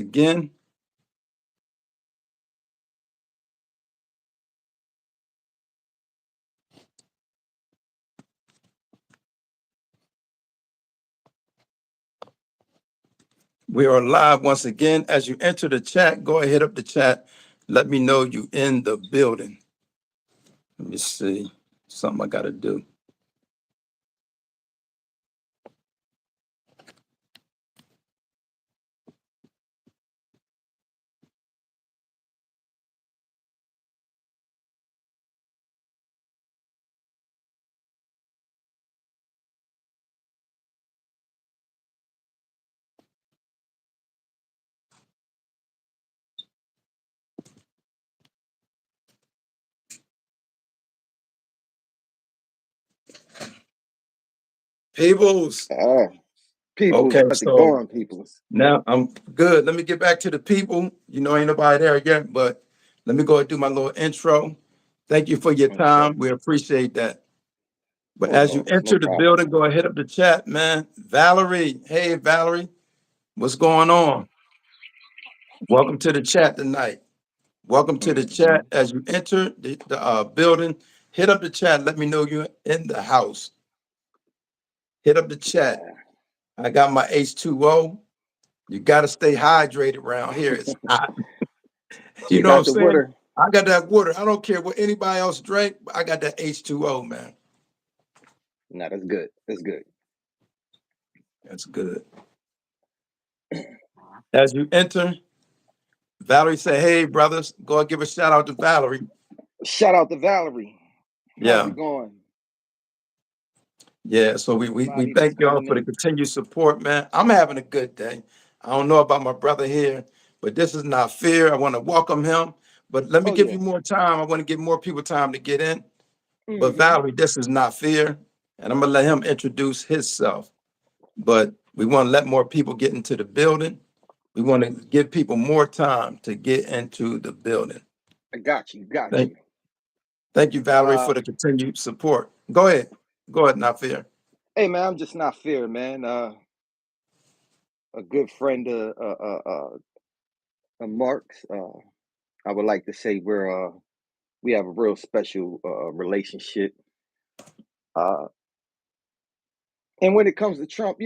again. We are live once again. As you enter the chat, go ahead up the chat. Let me know you in the building. Let me see. Something I got to do. Peoples. Peoples, Okay, how's it so going, Peoples? now I'm good. Let me get back to the people. Ain't nobody there yet, but let me go and do my little intro. Thank you for your Okay. time. We appreciate that. But Oh, as you no enter the problem. building, go ahead up the chat, man. Valerie, hey Valerie, what's going on? Welcome to the chat tonight. Welcome to the Hmm. chat. As you enter the building, hit up the chat. Let me know you're in the house. Hit up the chat. Yeah. I got my H2O. You got to stay hydrated around here. It's hot. You You know what I'm got the saying? water? I got that water. I don't care what anybody else drink, but I got that H2O, man. No, that's good. That's good. That's good. As you enter, Valerie say, hey, brothers, go and give a shout out to Valerie. Shout out to Valerie. How's Yeah. it going? Yeah. So we Everybody that's thank y'all coming for the in. continued support, man. I'm having a good day. I don't know about my brother here, but this is not fair. I want to welcome him. But let me Oh give yeah. you more time. I want to give more people time to get in. But Hmm. Valerie, this is not fair. And I'm gonna let him introduce himself. But we want to let more people get into the building. We want to give people more time to get into the building. I got you. Got Thank, you. thank you, Valerie, Uh, for the continued support. Go ahead. Go ahead, not fair. hey man, I'm just not fair, man. A good friend of Mark's. I would like to say we have a real special relationship. Uh, and when it comes to Trump,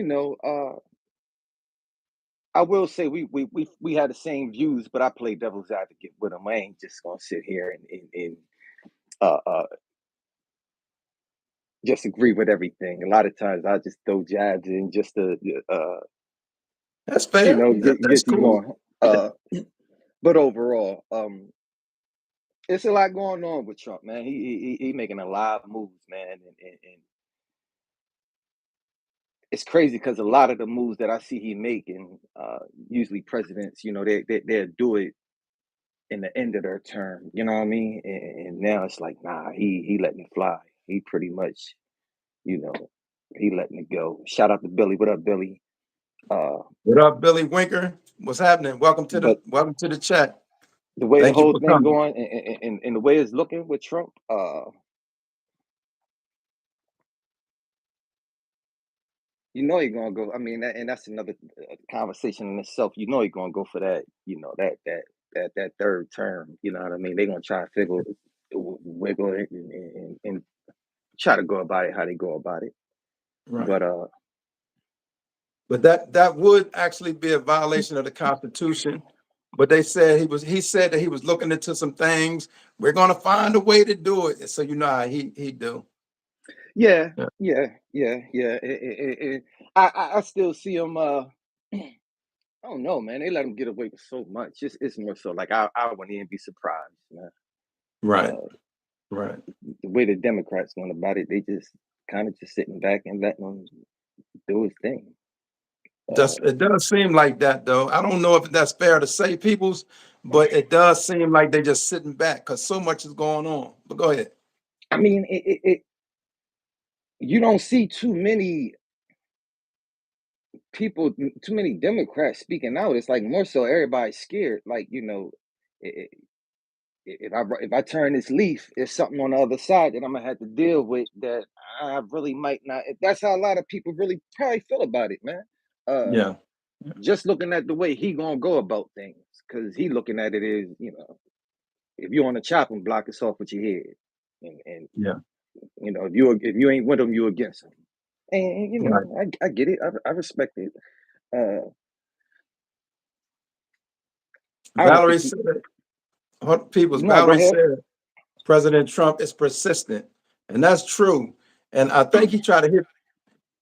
I will say we had the same views, but I play devil's advocate with him. I ain't just gonna sit here and uh, uh, just agree with everything. A lot of times I just throw jabs in just to That's fair. That's get you cool. going. But overall, it's a lot going on with Trump, man. He making a lot of moves, man, and it's crazy because a lot of the moves that I see he making, usually presidents, they do it in the end of their term. You know what I mean? And now it's like, nah, he letting it fly. He pretty much, you know, he letting it go. Shout out to Billy. What up, Billy? Uh, What up, Billy Winker? What's happening? but Welcome to the chat. the way the Thank you whole for thing coming. going and the way it's looking with Trump, he's gonna go. I mean, and that's another conversation in itself. He's gonna go for that. That third term. You know what I mean? They're gonna try to wiggle it and try to go about it how they go about it. Right. But But that would actually be a violation of the Constitution. But he said that he was looking into some things. We're gonna find a way to do it. So you know how he do. yeah, Yeah. yeah. I still see him. I don't know, man. They let him get away with so much. It's more so like I wouldn't even be surprised, man. Right. Uh, Right. the way the Democrats went about it, they just kind of just sitting back and letting him do his thing. Uh, It does seem like that though. I don't know if that's fair to say, peoples, but it does seem like they're just sitting back because so much is going on. But go ahead. I mean, you don't see too many people, too many Democrats speaking out. It's like more so everybody's scared. Like i- if I turn this leaf, it's something on the other side that I'm gonna have to deal with that I really might not. That's how a lot of people really probably feel about it, man. Uh, Yeah. just looking at the way he gonna go about things, because he looking at it as, if you're on a chopping block, it's off with your head, and Yeah. if you ain't with him, you against him, and Right. I get it, I respect it. Uh, I don't Valerie think he. said, people's No, go Valerie ahead. said President Trump is persistent. And that's true. And I think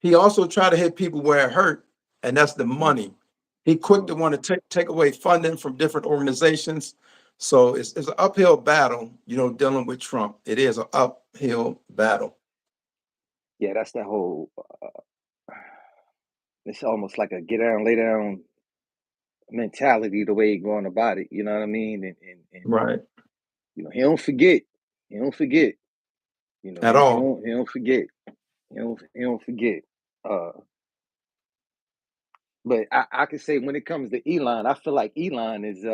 he also tried to hit people where it hurt, and that's the money. He quick to Mm. want to take away funding from different organizations. So it's an uphill battle, dealing with Trump. It is an uphill battle. Yeah, that's that whole. It's almost like a get down, lay down mentality. The way he going about it, you know what I mean, and Right. he don't forget. He don't forget. At He all. don't. He don't forget. He don't forget. Uh, but I can say when it comes to Elon, I feel like Elon is.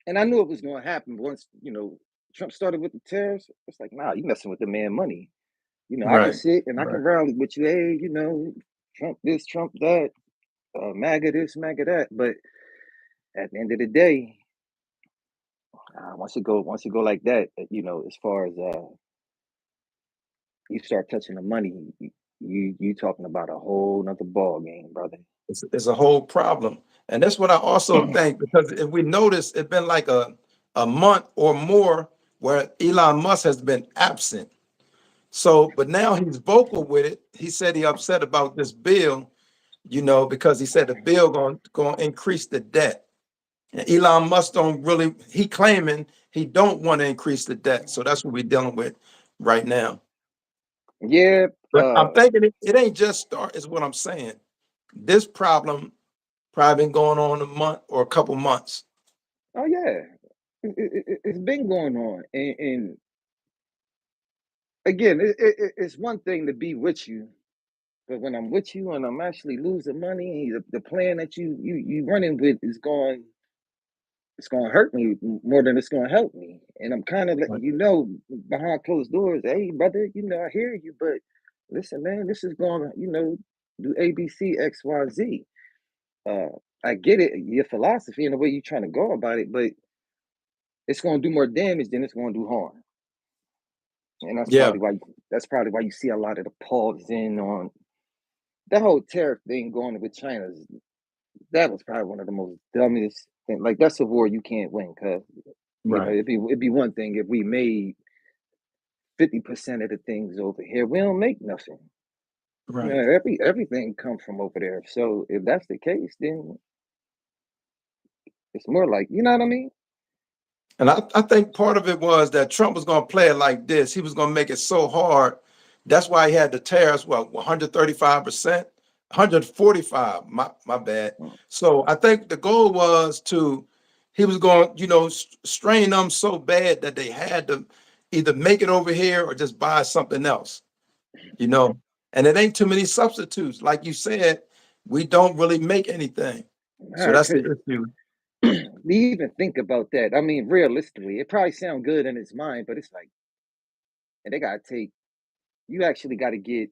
And I knew it was going to happen once Trump started with the tariffs. It's like, nah, you messing with the man money. I can Right. sit and I can Right. rally with you. Hey, Trump this, Trump that, MAGA this, MAGA that. But at the end of the day, once you go like that, as far as you start touching the money, you talking about a whole nother ball game, brother. It's a whole problem. And that's what I also think, because if we notice, it's been like a month or more where Elon Musk has been absent. So, but now he's vocal with it. He said he upset about this bill, because he said the bill going to increase the debt. And Elon Musk don't really, he claiming he don't want to increase the debt. So that's what we're dealing with right now. Yeah. But I'm thinking it ain't just start, is what I'm saying. This problem probably been going on a month or a couple months. Oh yeah. It's been going on, and again, it's one thing to be with you, but when I'm with you and I'm actually losing money, the plan that you running with is going, it's going to hurt me more than it's going to help me. And I'm kind of letting Right. you know behind closed doors, hey brother, I hear you, but listen, man, this is going to do A B C X Y Z. Uh, I get it, your philosophy and the way you're trying to go about it, but it's going to do more damage than it's going to do harm. And Yeah. that's probably why you see a lot of the pause in on that whole tariff thing going with China. That was probably one of the most dumbest things. Like that's a war you can't win, because Right. it'd be one thing if we made 50% of the things over here. We don't make nothing. Right. Everything comes from over there. So if that's the case, then it's more like, you know what I mean? And I think part of it was that Trump was going to play it like this. He was going to make it so hard. That's why he had the tariffs, 135%, 145, my bad. Mm. So I think the goal was he was going, strain them so bad that they had to either make it over here or just buy something else, you know. And it ain't too many substitutes. Like you said, we don't really make anything. All So right, that's the because issue. you even think about that. I mean, realistically, it probably sounds good in his mind, but it's like, and they gotta take. You actually got to get.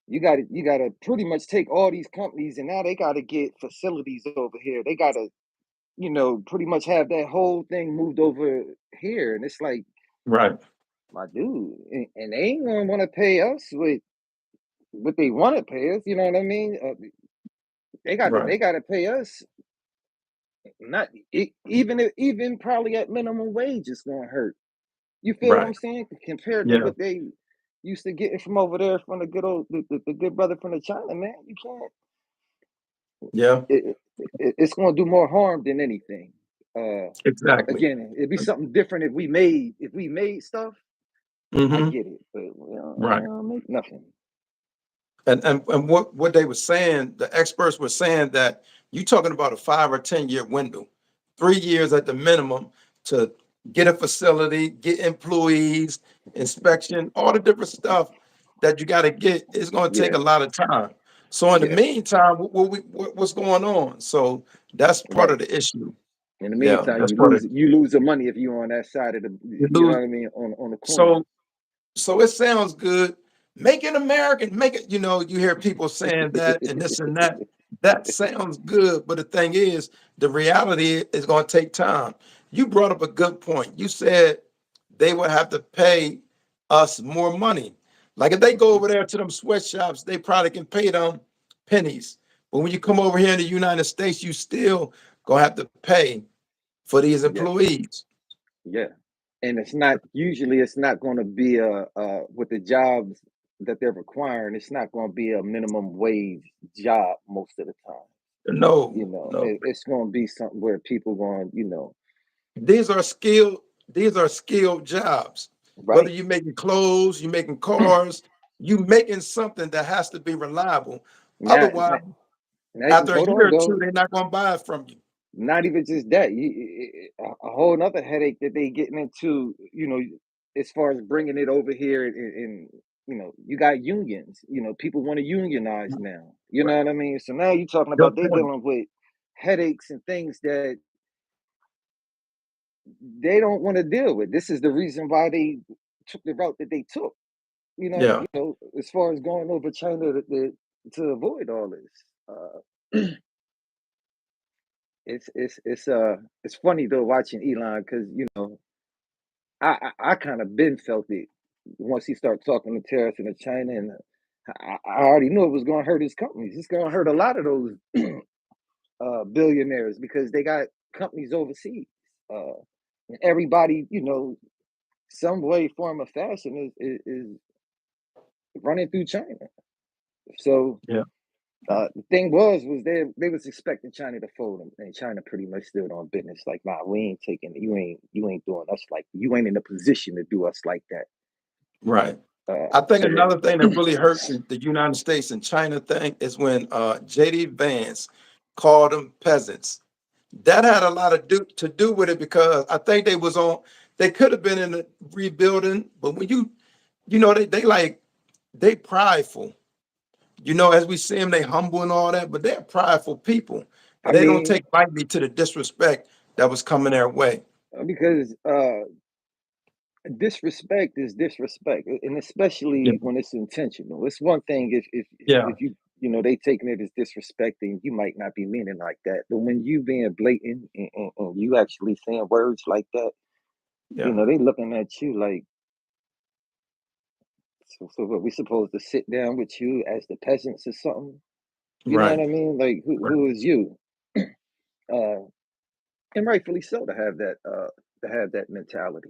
You got to pretty much take all these companies, and now they got to get facilities over here. They got to, pretty much have that whole thing moved over here, and it's like, Right, my dude, and they ain't gonna want to pay us with what they want to pay us. You know what I mean? right, They got to pay us. Not even probably at minimum wage, it's gonna hurt. You feel what I'm right. saying? Compared to Yeah, what they used to getting from over there from the good old the good brother from the China, man. You can't. yeah, It's gonna do more harm than anything. Uh, exactly. Again, it'd be something different if we made stuff. I Hmm. get it, but we Right. don't make nothing. And what they were saying, the experts were saying that you're talking about a 5 or 10 year window, 3 years at the minimum to get a facility, get employees, inspection, all the different stuff that you got to get is going to take a Yeah, lot of time. So in the yeah, meantime, what's going on? So that's part of right. the issue. In the Yeah, meantime, that's part of you lose the money if you're on that side of the, you you know lose. what I mean, on the coin. So so it sounds good, make it American, make it, you hear people saying that and this and that. That sounds good, but the thing is, the reality is going to take time. You brought up a good point. You said they would have to pay us more money. Like if they go over there to them sweatshops, they probably can pay them pennies. But when you come over here in the United States, you still gonna have to pay for these Yeah, employees. yeah. And it's not usually it's not going to be with the jobs that they're requiring. It's not going to be a minimum wage job most of the time. No, You know, no. it's going to be something where people going, These are skilled, these are skilled jobs. Whether right you're making clothes, you're making cars, you making something that has to be reliable. now, Otherwise, now, after a hold year on or two, though. they're not gonna buy it from you. Not even just that, a whole nother headache that they getting into, as far as bringing it over here, and you got unions. People want to unionize now. You know Right. what I mean? So now you're talking Good about they point. dealing with headaches and things that they don't want to deal with. This is the reason why they took the route that they took. Yeah, As far as going over China to avoid all this. It's funny though watching Elon, because I kind of been felt it once he started talking to tariffs into China, and I already knew it was going to hurt his companies. It's going to hurt a lot of those billionaires, because they got companies overseas. Uh, and everybody, some way, form, of fashion is running through China. So yeah, the thing was they was expecting China to fold them, and China pretty much stood on business. Like, nah, we ain't taking you ain't doing us like, you ain't in a position to do us like that. right. I think So another thing that really hurt the United States and China thing is when JD Vance called them peasants. That had a lot of to do with it because I think they could have been in the rebuilding, but when they prideful. As we see them, they humble and all that, but they're prideful people, I and they don't mean, take lightly to the disrespect that was coming their way. because disrespect is disrespect, and Yeah, especially when it's intentional. It's one thing yeah, if they taking it as disrespecting, you might not be meaning like that, but when you being blatant, and you actually saying words like that, yeah, they looking at you like, so what, we supposed to sit down with you as the peasants or something? You know what right, I mean? Like, right. who is you? Uh, and rightfully so, to have that mentality.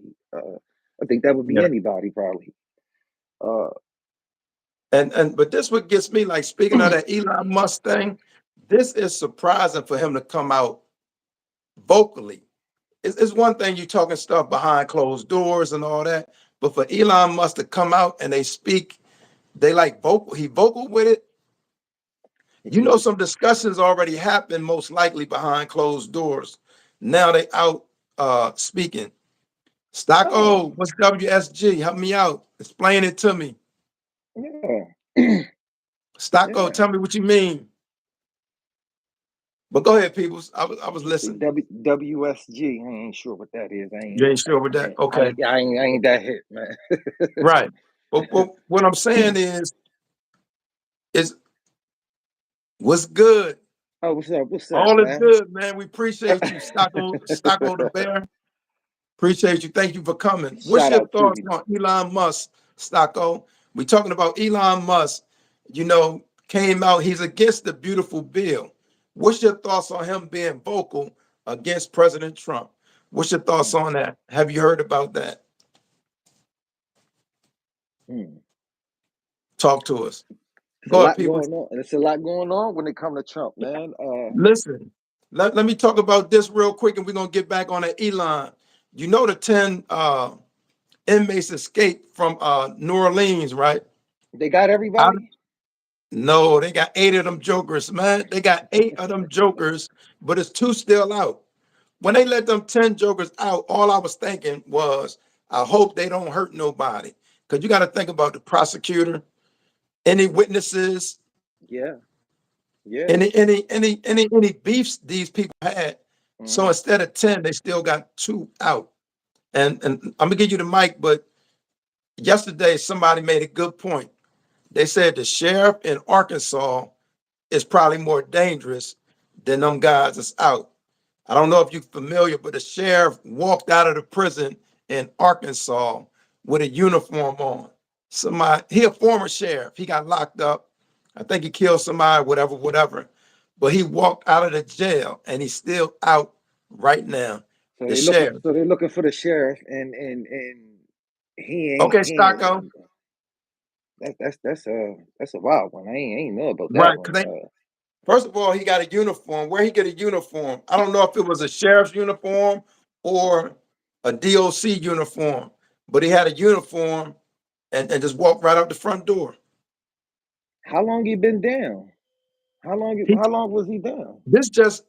I think that would be Yeah, anybody probably. Uh, and but this what gets me, like speaking of that Elon Musk thing. This is surprising for him to come out vocally. It's one thing you talking stuff behind closed doors and all that, but for Elon Musk to come out and they speak, they like vocal. He vocal with it. Some discussions already happened, most likely behind closed doors. Now they out speaking. Stocko, oh what's WSG? Help me out. Explain it to me. yeah, Stocko, yeah. tell me what you mean. But go ahead, people. I was See, listening. WSG. I ain't sure what that is. I ain't. You ain't sure with that? Okay. I ain't that hit, man. Right. But what I'm saying is what's good. Oh, what's up? What's up, All is man? good, man. We appreciate you, Stocko the Bear. Appreciate you. Thank you for coming. What's Shout your out to thoughts you. on Elon Musk, Stocko? We talking about Elon Musk, came out, he's against the beautiful bill. What's your thoughts on him being vocal against President Trump? What's your thoughts Hmm, on that? Have you heard about that? hmm. Talk to us. It's a Go ahead, lot people. going on, and it's a lot going on when it comes to Trump, man. Listen, let me talk about this real quick and we're going to get back on the Elon. The 10 inmates escaped from New Orleans, right? They got everybody. No, they got 8 of them jokers, man. They got 8 of them jokers, but it's 2 still out. When they let them 10 jokers out, all I was thinking was, I hope they don't hurt nobody. Because you got to think about the prosecutor, any witnesses, Yeah, yeah. any beefs these people had. So Hmm. instead of 10, they still got 2 out. And I'm gonna give you the mic, but yesterday somebody made a good point. they said the sheriff in Arkansas is probably more dangerous than them guys that's out. I don't know if you're familiar, but the sheriff walked out of the prison in Arkansas with a uniform on. Somebody, he a former sheriff. He got locked up. I think he killed somebody, whatever, whatever. But he walked out of the jail and he's still out right now. So The they looking. sheriff. So they're looking for the sheriff, and he ain't. Okay, He Stocko. ain't. That's a wild one. I ain't know about that Right. one. 'Cause first of all, he got a uniform. Where he get a uniform? I don't know if it was a sheriff's uniform or a DOC uniform, but he had a uniform and just walked right out the front door. How long he been down? He How long was he down? this just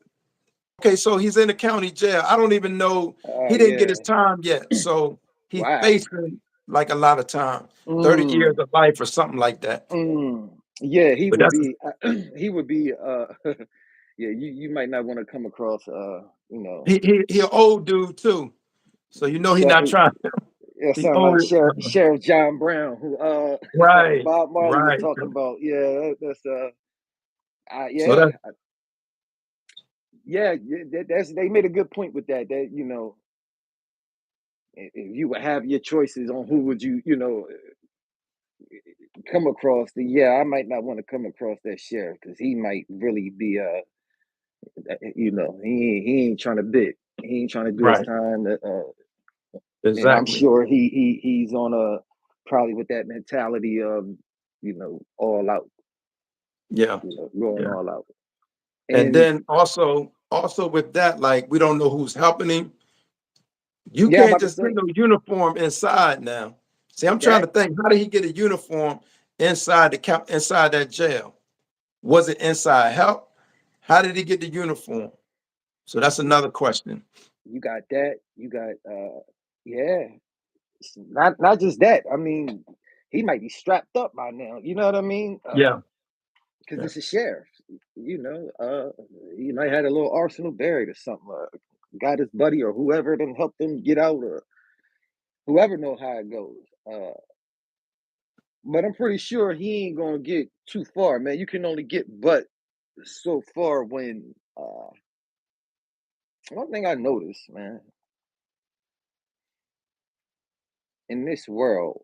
okay, so he's in the county jail. I don't even know. He didn't get his Yeah. time yet. So he's Wow. facing like a lot of time, 30 years Mm, of life or something like that. mm. Yeah, he But would that's be. He would be. Yeah, you might not want to come across. You know, he an old dude too. So you know he's so not trying. it He sound like old. Sheriff John Brown, who Right, Bob Marley was right. talking about. Yeah, that's So yeah, that's yeah. That's they made a good point with that. That if you would have your choices on who would you come across, the yeah, I might not want to come across that sheriff because he might really be he ain't trying to bit. He ain't trying to do his right. time. And I'm Exactly. sure he's on a probably with that mentality of all out, Yeah. going Yeah. all out. And And then also with that, like we don't know who's helping him. You yeah, I'm can't about to just get say no uniform inside now. See, I'm trying to that think, how did he get a uniform inside inside that jail? Was it inside help? How did he get the uniform? So that's another question. you got that. You got yeah. Not just that. I mean, he might be strapped up by now. You know what I mean? Yeah. Because Yeah. it's a sheriff. He might have a little arsenal buried or something. Got his buddy or whoever then helped him get out, or whoever know how it goes. But I'm pretty sure he ain't gonna get too far, man. You can only get but so far when one thing I noticed, man, in this world,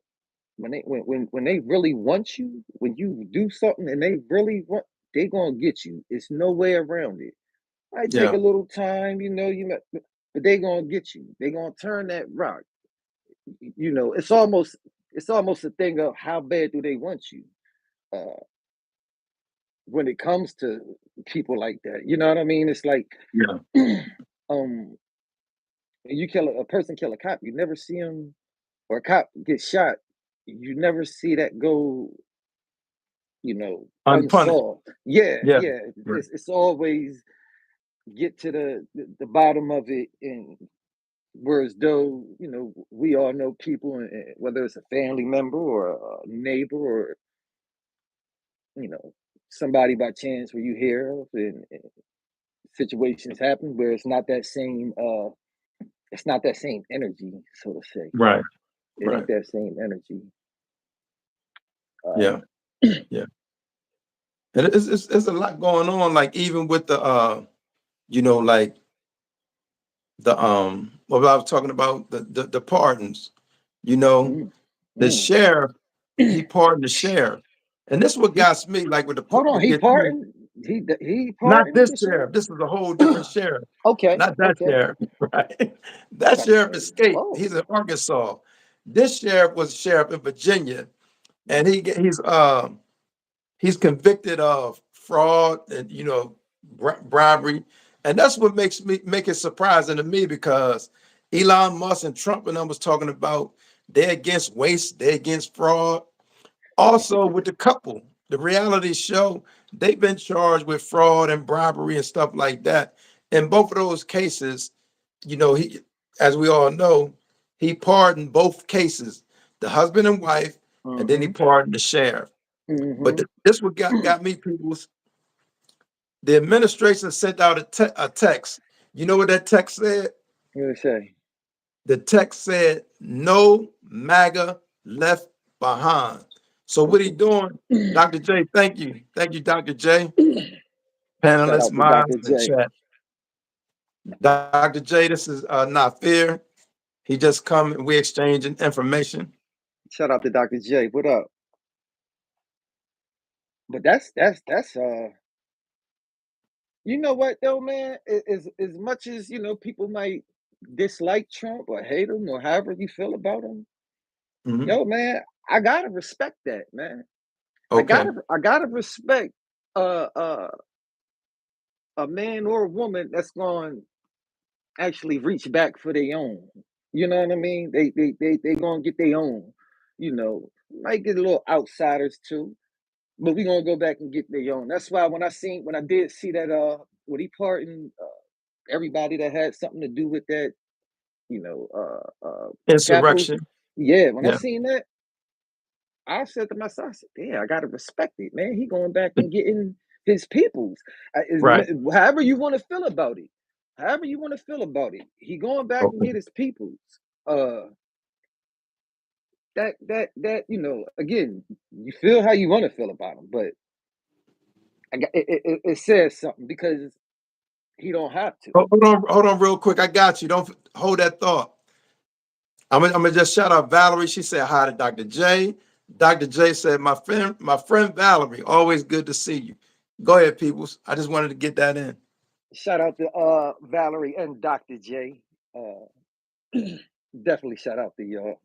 when they really want you, when you do something and they really want, they gonna get you. It's no way around it. Might take Yeah. a little time, but they gonna get you. They gonna turn that rock. It's almost a thing of how bad do they want you. Uh, when it comes to people like that, you know what I mean? It's like, Yeah. um, you kill a person, kill a cop, you never see him, or a cop get shot, you never see that go, Unpunished. unsolved. Yeah, Yeah. yeah. Right. It's always get to the bottom of it, and whereas though we all know people, and whether it's a family member or a neighbor or somebody by chance where you hear of, and situations happen where it's not that same energy, so to say. Right. It ain't Right. that same energy. Uh, Yeah. Yeah. And it's a lot going on, like even with the like the what I was talking about, the pardons, you know, mm, the mm. sheriff, he pardoned the sheriff. And this is what He got me, like with hold on. to He get you, pardoned. He not pardoned this the sheriff. sheriff. This is a whole different sheriff. Okay, Not that okay. sheriff, right? I'm That about to sheriff say, escaped. whoa. He's in Arkansas. This sheriff was a sheriff in Virginia, and he's convicted of fraud and bribery, and that's what make it surprising to me because Elon Musk and Trump and I was talking about they're against waste, they're against fraud. Also with the couple, the reality show, they've been charged with fraud and bribery and stuff like that. In both of those cases, he, as we all know, he pardoned both cases, the husband and wife, and then he Mm-hmm. pardoned the sheriff. But Mm-hmm. this what got me, people. The administration sent out a text. You know what that text said? What do you say? The text said, "No MAGA left behind." So what he Okay. doing, Dr. J, thank you, Dr. J, Shout panelists, out to minds Dr. in the J. chat. Dr. J, this is NaFear. He just come and we exchanging information. Shout out to Dr. J. What up? But that's you know what though, man? As much as people might dislike Trump or hate him or however you feel about him, Mhm. yo, man, I gotta respect that, man. Okay. I gotta respect uh uh a man or a woman that's going to actually reach back for their own. You know what I mean? They gonna get their own. Might get a little outsiders too, but we gonna go back and get their own. That's why when I did see that when he pardoned everybody that had something to do with that, Capitals. Insurrection. Yeah, when I Yeah. seen that, I said to myself, I said, "Yeah, I gotta respect it, man. He going back and getting his peoples. Right. However you want to feel about it, however you want to feel about it, he going back and Okay. get his peoples. Uh, that again, you feel how you want to feel about him, but it says something because he don't have to. Hold on, real quick. I got you. Don't hold that thought. I'm gonna just shout out Valerie. She said hi to Dr. J. Dr. J said, my friend Valerie, always good to see you. Go ahead, peoples. I just wanted to get that in. Shout out to Valerie and Dr. J. Uh, definitely shout out to y'all.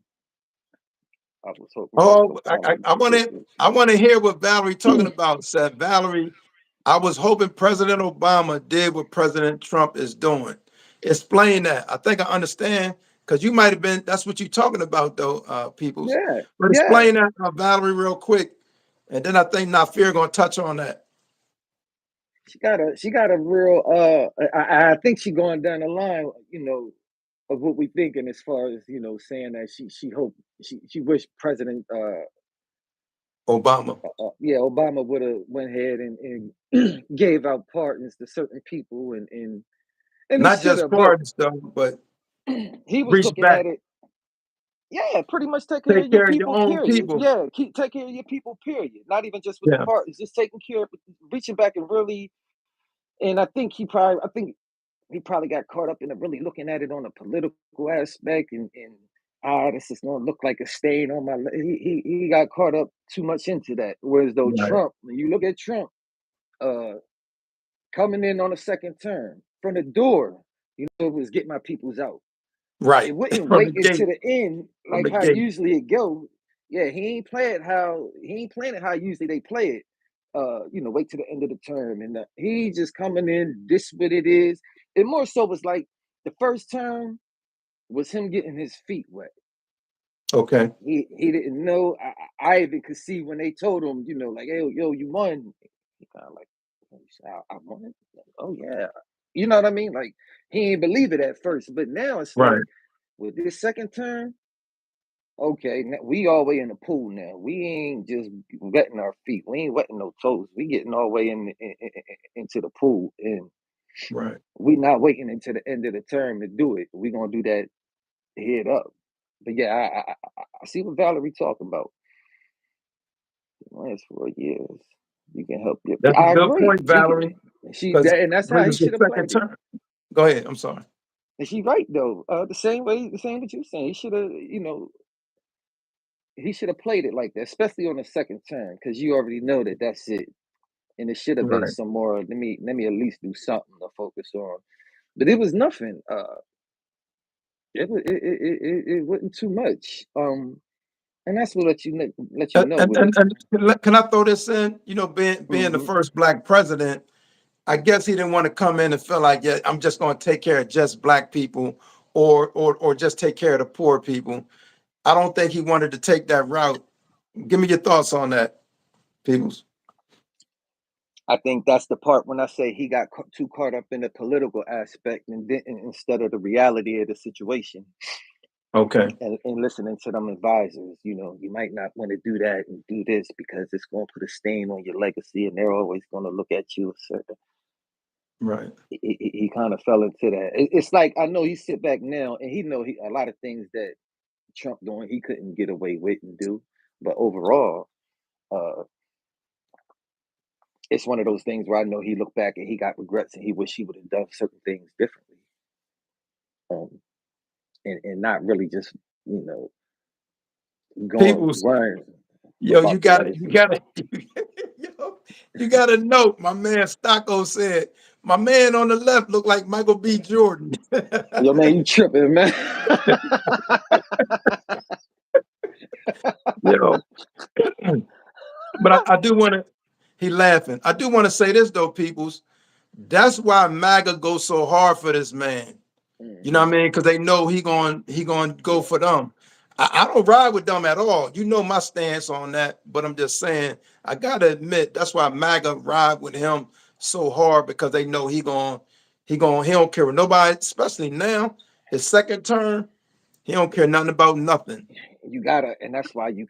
I was hoping y'all was Oh, gonna follow me I for want this to one. I want to hear what Valerie talking about. Said Valerie, I was hoping President Obama did what President Trump is doing. Explain that. I think I understand because you might have been. That's what you're talking about, though, peoples. Yeah, But yeah. explain that, Valerie, real quick, and then I think Nafir gonna touch on that. She got a real I think she going down the line, of what we thinking as far as, saying that she hoped she wished President Obama, yeah, Obama would have went ahead and gave out pardons to certain people and he not should just have, but pardons though, but he was reach looking back, at it. Yeah, pretty much take care take of your care of your people, own period. people. Yeah, take care of your people, period. Not even just with the Yeah, pardons, just taking care of reaching back and really. And I think he probably got caught up in really looking at it on a political aspect and this is gonna look like a stain on my he got caught up too much into that. Whereas though right, Trump, when you look at Trump uh coming in on a second term from the door, it was get my peoples out. It right. wouldn't From wait the gate, until the end from like the how gate. usually it go. Yeah, he ain't playing it how usually they play it. Wait to the end of the term, and he just coming in. This what it is. It more so was like the first term was him getting his feet wet. Okay, He didn't know. I even could see when they told him, like, hey, yo, you won. He kind of like, I won. Oh yeah, you know what I mean? Like he ain't believe it at first, but now it's right, like with this second term, okay, now we all the way in the pool now. We ain't just wetting our feet. We ain't wetting no toes. We getting all the way into the pool, and right. we not waiting until the end of the term to do it. We gonna do that head up. But yeah, I see what Valerie talking about. Last 4 years, you can help your. That's a I good agree. point, Valerie, because And that's how it he was the should have second played it. term. Go ahead. I'm sorry. And she right though. The same what you saying. He should have played it like that, especially on the second term, because you already know that that's it. And it should have been Right. some more. Let me at least do something to focus on. But it was nothing. It wasn't too much. And that's what let you know what it. And can I throw this in? Being the Hmm. first black president, I guess he didn't want to come in and feel like, yeah, I'm just going to take care of just black people, or just take care of the poor people. I don't think he wanted to take that route. Give me your thoughts on that, peoples. I think that's the part when I say he got too caught up in the political aspect and didn't instead of the reality of the situation Okay. and listening to them advisors. You might not want to do that and do this because it's going to put a stain on your legacy, and they're always going to look at you a certain. Right. He kind of fell into that. It's like I know he sit back now and he know a lot of things that Trump doing he couldn't get away with and do, but overall. uh, it's one of those things where I know he looked back and he got regrets and he wish he would have done certain things differently, um, and not really just you know going People's, worrying yo, about the you legacy. gotta, yo, you gotta note, my man Stocko said, my man on the left looked like Michael B. Jordan. Yo, man, you tripping, man? You know, but I do want to, he laughing. I do want to say this though, peoples. That's why MAGA goes so hard for this man. You know what I Hmm. mean? Because they know he going to go for them. I don't ride with them at all. You know my stance on that, but I'm just saying I gotta admit that's why MAGA ride with him so hard because they know he don't care what nobody, especially now his second term. He don't care nothing about nothing. You gotta, and that's why you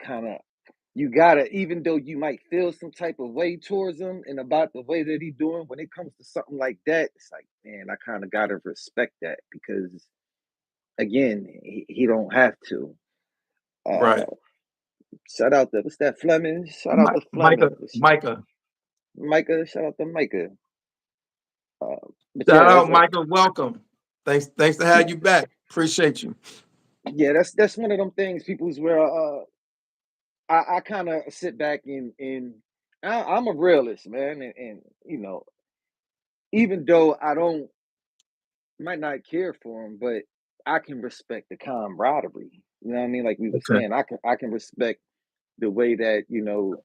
gotta, even though you might feel some type of way towards him and about the way that he doing, when it comes to something like that, it's like, man, I kind of gotta respect that because again, he don't have to. Uh, Right. shout out to what's that Fleming? Shout out to Micah, Fleming. Micah. Micah, shout out to Micah. But Shout yeah, that's out, Micah. Welcome. Thanks to have you back. Appreciate you. yeah, that's one of them things. People's where I kind of sit back and I'm a realist, man, and you know, even though I don't might not care for him, but I can respect the camaraderie. You know what I mean? Like we were Okay. saying, I can respect the way that you know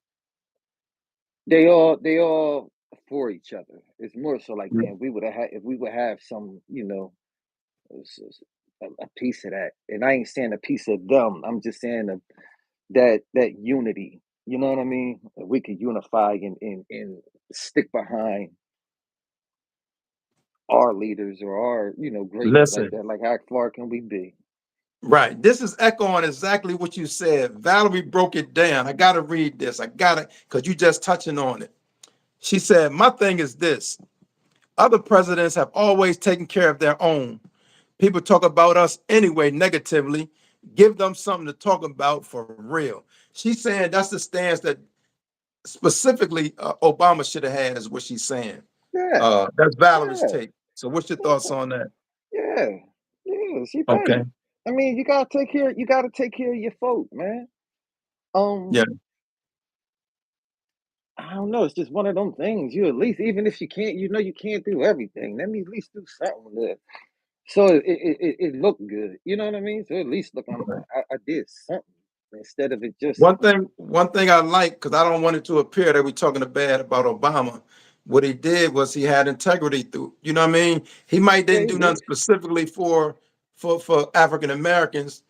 they all for each other. It's more so like, man, we would have had if we would have some, you know, a piece of that. And I ain't saying a piece of them. I'm just saying that unity. You know what I mean? We could unify and stick behind our leaders or our greatness like Listen. that. Like how far can we be? Right. This is echoing exactly what you said. Valerie broke it down. I got to read this. I got to, because you just touching on it. She said, my thing is this. Other presidents have always taken care of their own. People talk about us anyway negatively. Give them something to talk about for real. She's saying that's the stance that specifically Obama should have had, is what she's saying. Yeah, That's Valerie's yeah, take. So what's your thoughts on that? yeah, yeah. She right. Okay. I mean, you gotta take care. You gotta take care of your folk, man. Yeah. Um, I don't know. It's just one of them things. You at least, even if you can't, you can't do everything. Let me at least do something there. So it looked good. You know what I mean? So at least look, I did something instead of it just One thing I like, because I don't want it to appear that we're talking bad about Obama. What he did was he had integrity through, you know what I mean? He might yeah, didn't he do did. nothing specifically for African Americans,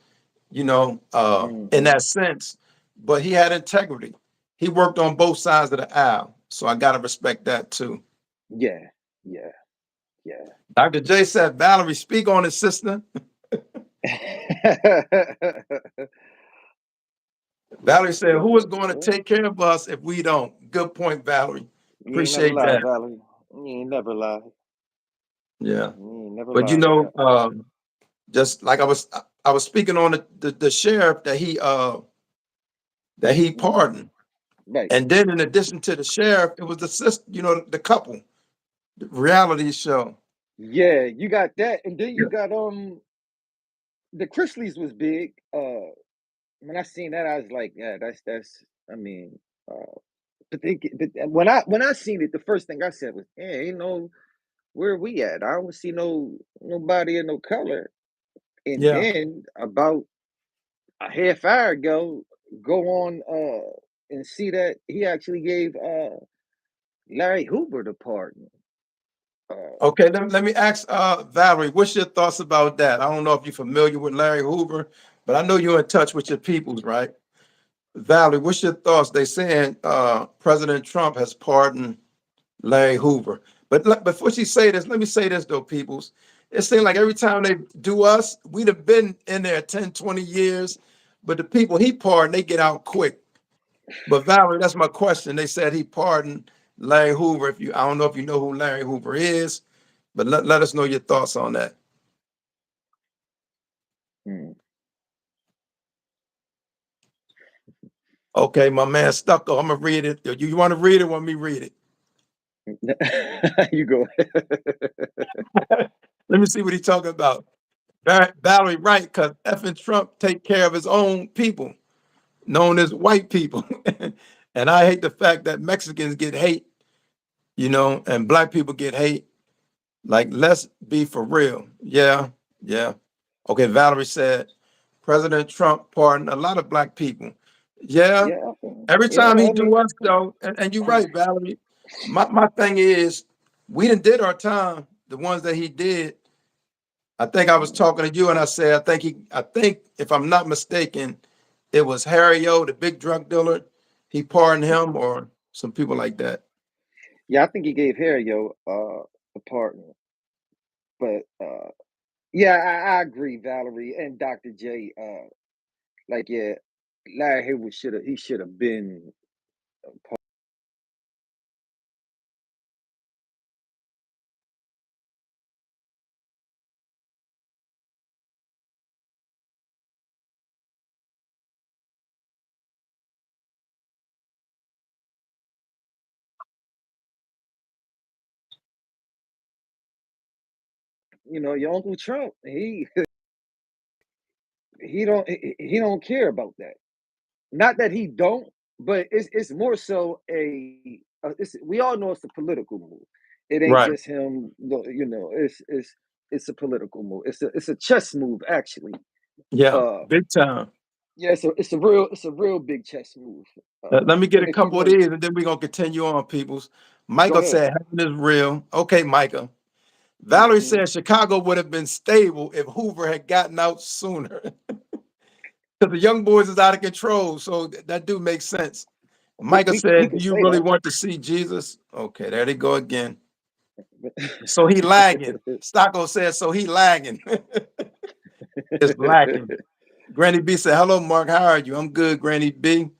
in Hmm. that sense, but he had integrity. He worked on both sides of the aisle. So I gotta respect that too. Yeah, yeah, yeah. Dr. J said, Valerie, speak on it, sister. Valerie said, Good who is point, going to sir. take care of us if we don't? Good point, Valerie. You ain't never Appreciate lied, that. Valerie. You ain't never lied. Yeah. You ain't never But lied. just like I was speaking on the sheriff that he Hmm. pardoned. Right. And then in addition to the sheriff, it was the sister, the couple, the reality show. Yeah, you got that, and then Yeah. you got the Chrisleys was big. When I seen that, I was like, yeah, that's. I mean, but when I seen it, the first thing I said was, hey, where we at? I don't see nobody in no color. And Yeah. then about a half hour ago, go on and see that he actually gave Larry Hoover the pardon. Uh, Okay, let me ask Valerie, what's your thoughts about that? I don't know if you're familiar with Larry Hoover, but I know you're in touch with your peoples, right? Valerie, what's your thoughts? They saying President Trump has pardoned Larry Hoover. But before she say this, let me say this though, peoples. It seems like mhm. every time they do us, we'd have been in there 10, 20 years, but the people he pardoned, they get out quick. But Valerie, that's my question. They said he pardoned Larry Hoover. I don't know if you know who Larry Hoover is, but let us know your thoughts on that. Hmm. Okay, my man Stucco. I'm gonna read it. You want to read it? Want me read it? You go. Let me see what he's talking about. Valerie, right? Because effing Trump take care of his own people, known as white people, and I hate the fact that Mexicans get hate, and black people get hate. Like, let's be for real. Yeah, yeah. Okay, Valerie said President Trump pardoned a lot of black people. Yeah, Yeah, every time yeah. he I do mean, us though, and you're right, Valerie. My thing is, we done did our time. The ones that he did. I think I was talking to you, and I said I think if I'm not mistaken, it was Harry O, the big drug dealer. He pardoned him, or some people like that. yeah, I think he gave Harry a partner, but yeah, I agree, Valerie and Dr. J. Like, yeah, Larry Haywood should have been. Your Uncle Trump, he don't care about that. Not that he don't, but it's more so it's we all know it's a political move. It ain't Right. just him. It's a political move. It's a chess move actually. Yeah. Uh, Big time. yeah, it's a real big chess move. Let me get a And if you couple of want, these, and then we're gonna continue on, peoples. go Michael ahead. said heaven is real. Okay, Micah. Valerie Hmm. said Chicago would have been stable if Hoover had gotten out sooner. Because the young boys is out of control. So that do make sense. Micah We said, do could you say really that. want to see Jesus? Okay, there they go again. So he lagging. Stocko said, so he lagging. It's lacking. Granny B said, hello, Mark. How are you? I'm good, Granny B.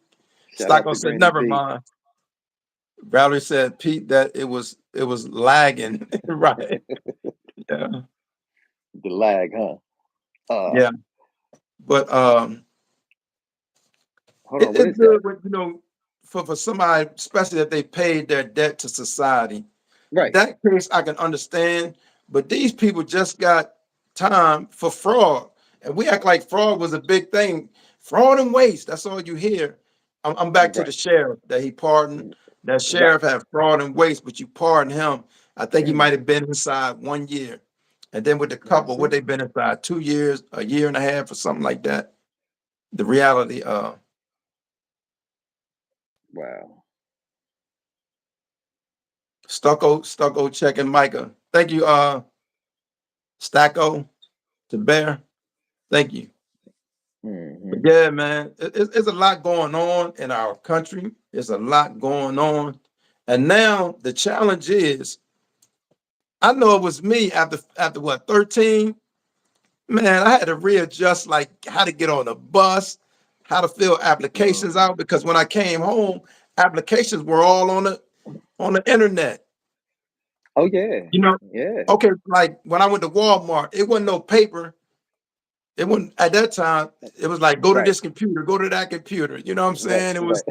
Shout out Stocko to said, Granny never B. mind. Valerie said, Pete, that it was lagging. Right. Yeah. The lag, huh? Uh, Yeah. But Hold it, on. What it's is that? good with, for somebody, especially if they paid their debt to society. Right. That case I can understand, but these people just got time for fraud. And we act like fraud was a big thing. Fraud and waste, that's all you hear. I'm back to the Right. sheriff that he pardoned. That Right. sheriff had fraud and waste, but you pardon him. I think he might have been inside 1 year. And then with the That's couple, what it. they been inside 2 years, a year and a half, or something like that. The reality, Wow. Stucco checking Micah. Thank you, Stacko to Bear. Thank you. But Hmm. yeah, man, it's a lot going on in our country. There's a lot going on. And now the challenge is, I know it was me after what, 13? Man, I had to readjust like how to get on a bus, how to fill applications Mm. out, because when I came home, applications were all on the internet. Oh yeah. You know, Yeah. okay, like when I went to Walmart, it wasn't no paper. It wasn't at that time. It was like go to Right. this computer, go to that computer. You know what I'm Right. saying? It Right. was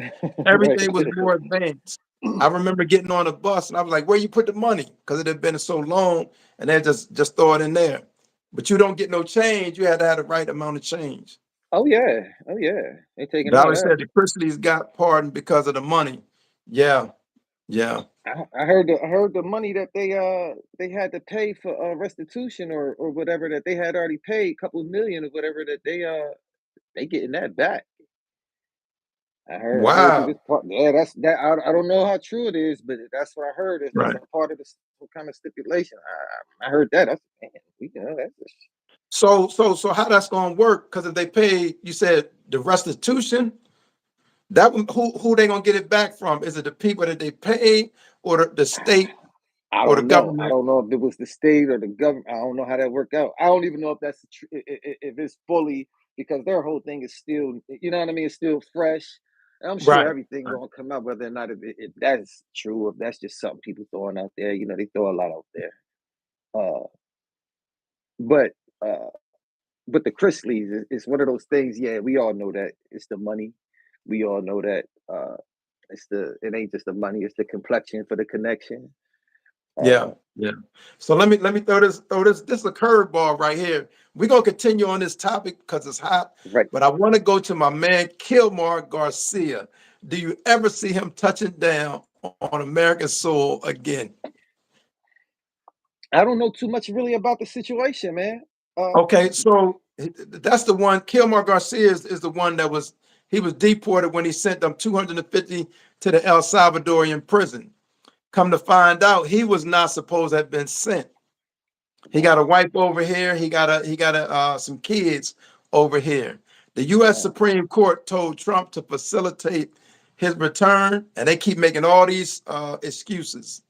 Right. everything was more advanced. I remember getting on a bus and I was like, "Where you put the money?" Because it had been so long, and they just throw it in there. But you don't get no change. You had to have the right amount of change. Oh yeah. Oh yeah. They taking all Valerie that. said the Chrisleys got pardoned because of the money. Yeah, yeah, I heard the money that they had to pay for restitution or whatever that they had already paid, a couple of million or whatever that they getting that back. I heard through wow, this part. Yeah, that's that. I don't know how true it is, but that's what I heard. That's right. a part of the some kind of stipulation. I heard that. That's man, that's just, So how that's gonna work? Because if they pay, you said the restitution. Who they gonna get it back from? Is it the people that they pay, or the state, I or the don't know. I government? don't know if it was the state or the government. I don't know how that worked out. I don't even know if that's if it's fully because their whole thing is still, you know what I mean. It's still fresh. And I'm sure Right. everything Right. gonna come out, whether or not if that's true, if that's just something people throwing out there. They throw a lot out there. Uh, but uh, but the Chrisleys is one of those things. Yeah, we all know that it's the money. We all know that it ain't just the money, it's the complexion for the connection. Yeah, yeah. So let me throw this. This is a curveball right here. We're gonna continue on this topic because it's hot, Right. but I want to go to my man Kilmar Garcia. Do you ever see him touching down on American soil again? I don't know too much really about the situation, man. Uh, Okay, so that's the one. Kilmar Garcia is the one that he was deported when he sent them 250 to the El Salvadorian prison. Come to find out, he was not supposed to have been sent. He got a wow, wife over here. He got some kids over here. The U.S. wow. Supreme Court told Trump to facilitate his return, and they keep making all these excuses.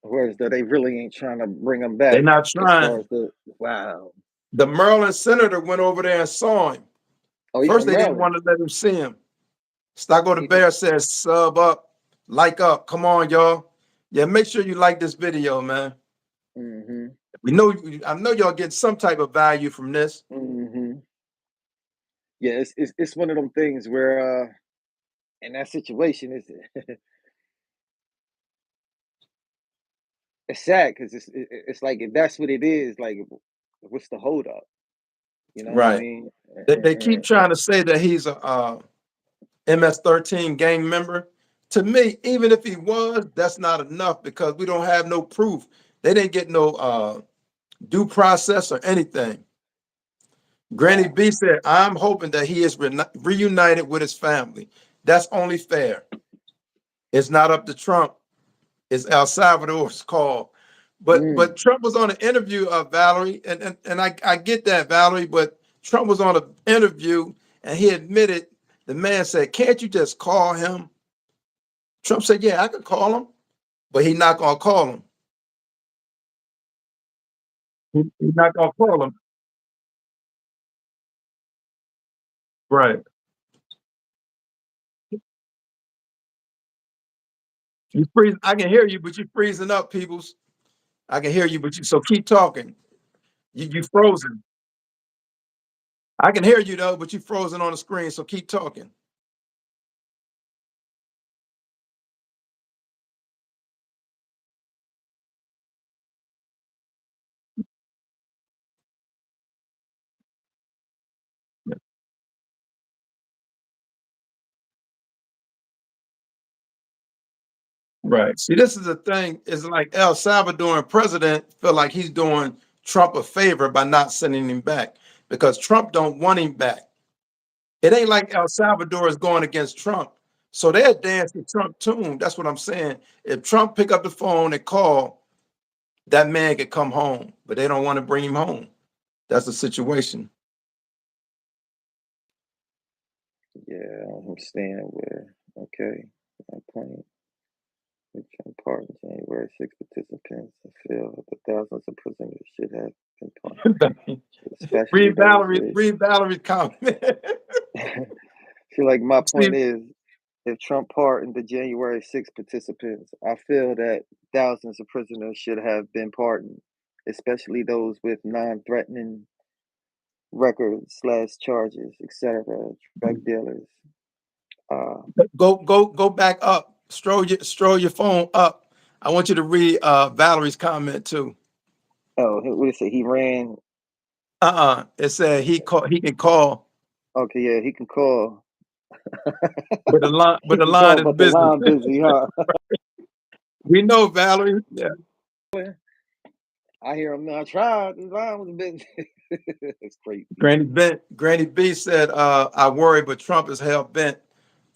Whereas though they really ain't trying to bring them They're back not as far trying. as the wow. The Maryland senator went over there and saw him. Oh, he First, from they didn't Maryland. want to let him see him. Stocko the He from Bear says, "Sub up, like up. Come on, y'all. Yeah, make sure you like this video, man. mm-hmm. We know I know y'all getting some type of value from this." Mm-hmm. Yeah, it's one of them things where in that situation is it's sad because it's like if that's what it is, like what's the hold up? You know what I Right. mean? They keep trying to say that he's a MS-13 gang member. To me, even if he was, that's not enough because we don't have no proof. They didn't get no due process or anything. Granny Wow. B said, "I'm hoping that he is reunited with his family. That's only fair. It's not up to Trump. It's El Salvador's call." But Mm. Trump was on an interview of Valerie, and I get that, Valerie, but Trump was on an interview and he admitted the man said, "Can't you just call him?" Trump said, "Yeah, I could call him," but he's not gonna call him. He's not gonna call him. Right. You freeze. I can hear you, but you're freezing up, peoples. I can hear you, but you so keep talking. You frozen. I can hear you though, but you frozen on the screen, so keep talking. Right. See, this is the thing. It's like El Salvadoran president feel like he's doing Trump a favor by not sending him back because Trump don't want him back. It ain't like El Salvador is going against Trump. So they're dancing Trump tune. That's what I'm saying. If Trump pick up the phone and call, that man could come home, but they don't want to bring him home. That's the situation. Yeah, I'm staying where okay. I'm playing with Trump pardon January 6 participants. I feel the thousands of prisoners should have been pardoned, especially those with Read Valerie's comment. feel like my See, point is if Trump pardoned the January 6 participants, I feel that thousands of prisoners should have been pardoned, especially those with non-threatening records slash charges, etc. Drug dealers. Uh, go back up. Stroll your phone up. I want you to read Valerie's comment too. oh, what did it say? He ran. It said he can call, Okay, yeah, he can call. but He the can line call, is but the busy. line busy, huh? We know, Valerie. Yeah. I hear him now. I tried. The line was busy. It's crazy. Granny B said, "I worry, but Trump is hell bent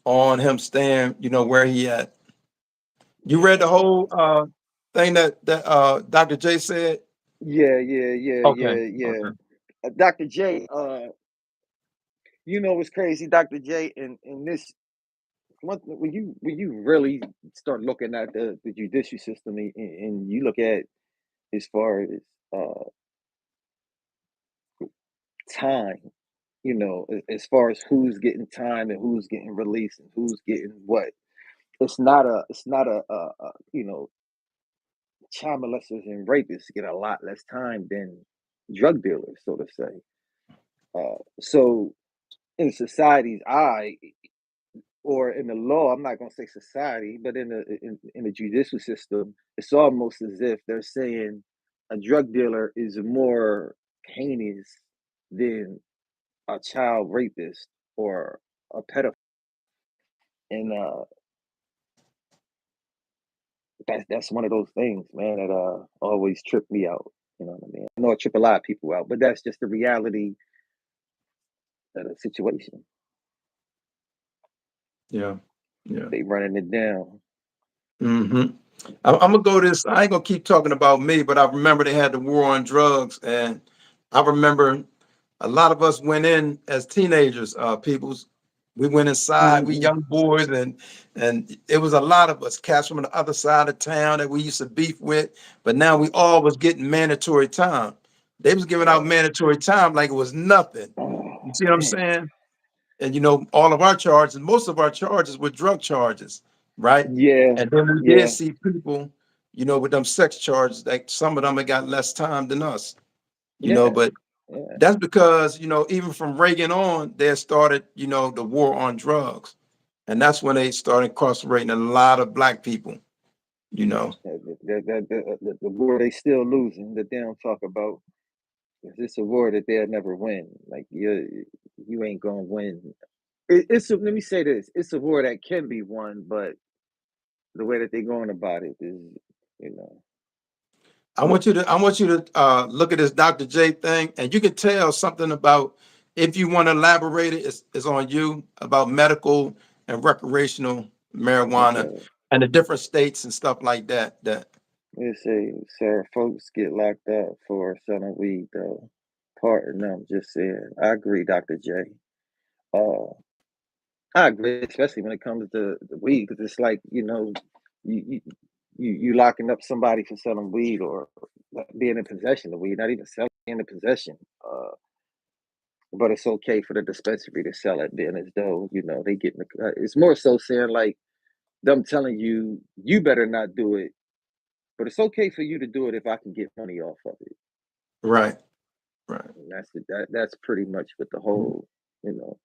on him staying, where he at." You read the Yeah. whole thing that Dr. J said? Yeah, yeah, yeah, Okay. yeah, yeah. Okay. Dr. J, you know what's crazy, Dr. J, and this when you really start looking at the judicial system and you look at as far as uh time, as far as who's getting time and who's getting released and who's getting what. It's not a child molesters and rapists get a lot less time than drug dealers, so to say. So in society's eye, or in the law, I'm not gonna say society, but in the judicial system, it's almost as if they're saying a drug dealer is more heinous than a child rapist or a pedophile. And that's one of those things, man, that always trip me out. You know what I mean? I know it trip a lot of people out, but that's just the reality of the situation. Yeah. Yeah. They running it down. hmm I'm gonna go this. I ain't gonna keep talking about me, but I remember they had the war on drugs, and I remember a lot of us went in as teenagers. Peoples, we went inside. We Hmm. young boys, and it was a lot of us cats from the other side of town that we used to beef with. But now we all was getting mandatory time. They was giving out Right. mandatory time like it was nothing. You Oh see what I'm man. saying? And all of our charges, most of our charges were drug charges, right? Yeah. And then we did Yeah. see people, with them sex charges, like some of them had got less time than us, Yeah. but Yeah. that's because, even from Reagan on, they had started, the war on drugs. And that's when they started incarcerating a lot of black people, you know. The war they still losing that they don't talk about. It's a war that they'll never win. Like you ain't gonna win. Let me say this: it's a war that can be won, but the way that they're going about it is, you know, I want you to look at this Dr. J thing, and you can tell something about, if you want to elaborate it, it's on you, about medical and recreational marijuana okay. and the different states and stuff like that. They say, sir, folks get locked up for selling weed, though. Pardon them, just saying. I agree, Dr. J. Uh, I agree, especially when it comes to the weed, because it's like, you, you you locking up somebody for selling weed or being in possession of weed, not even selling, being in possession. But it's okay for the dispensary to sell it, being as though they get. It's more so saying like them telling you you better not do it, but it's okay for you to do it if I can get money off of it. Right, right. And that's pretty much what the whole, you know,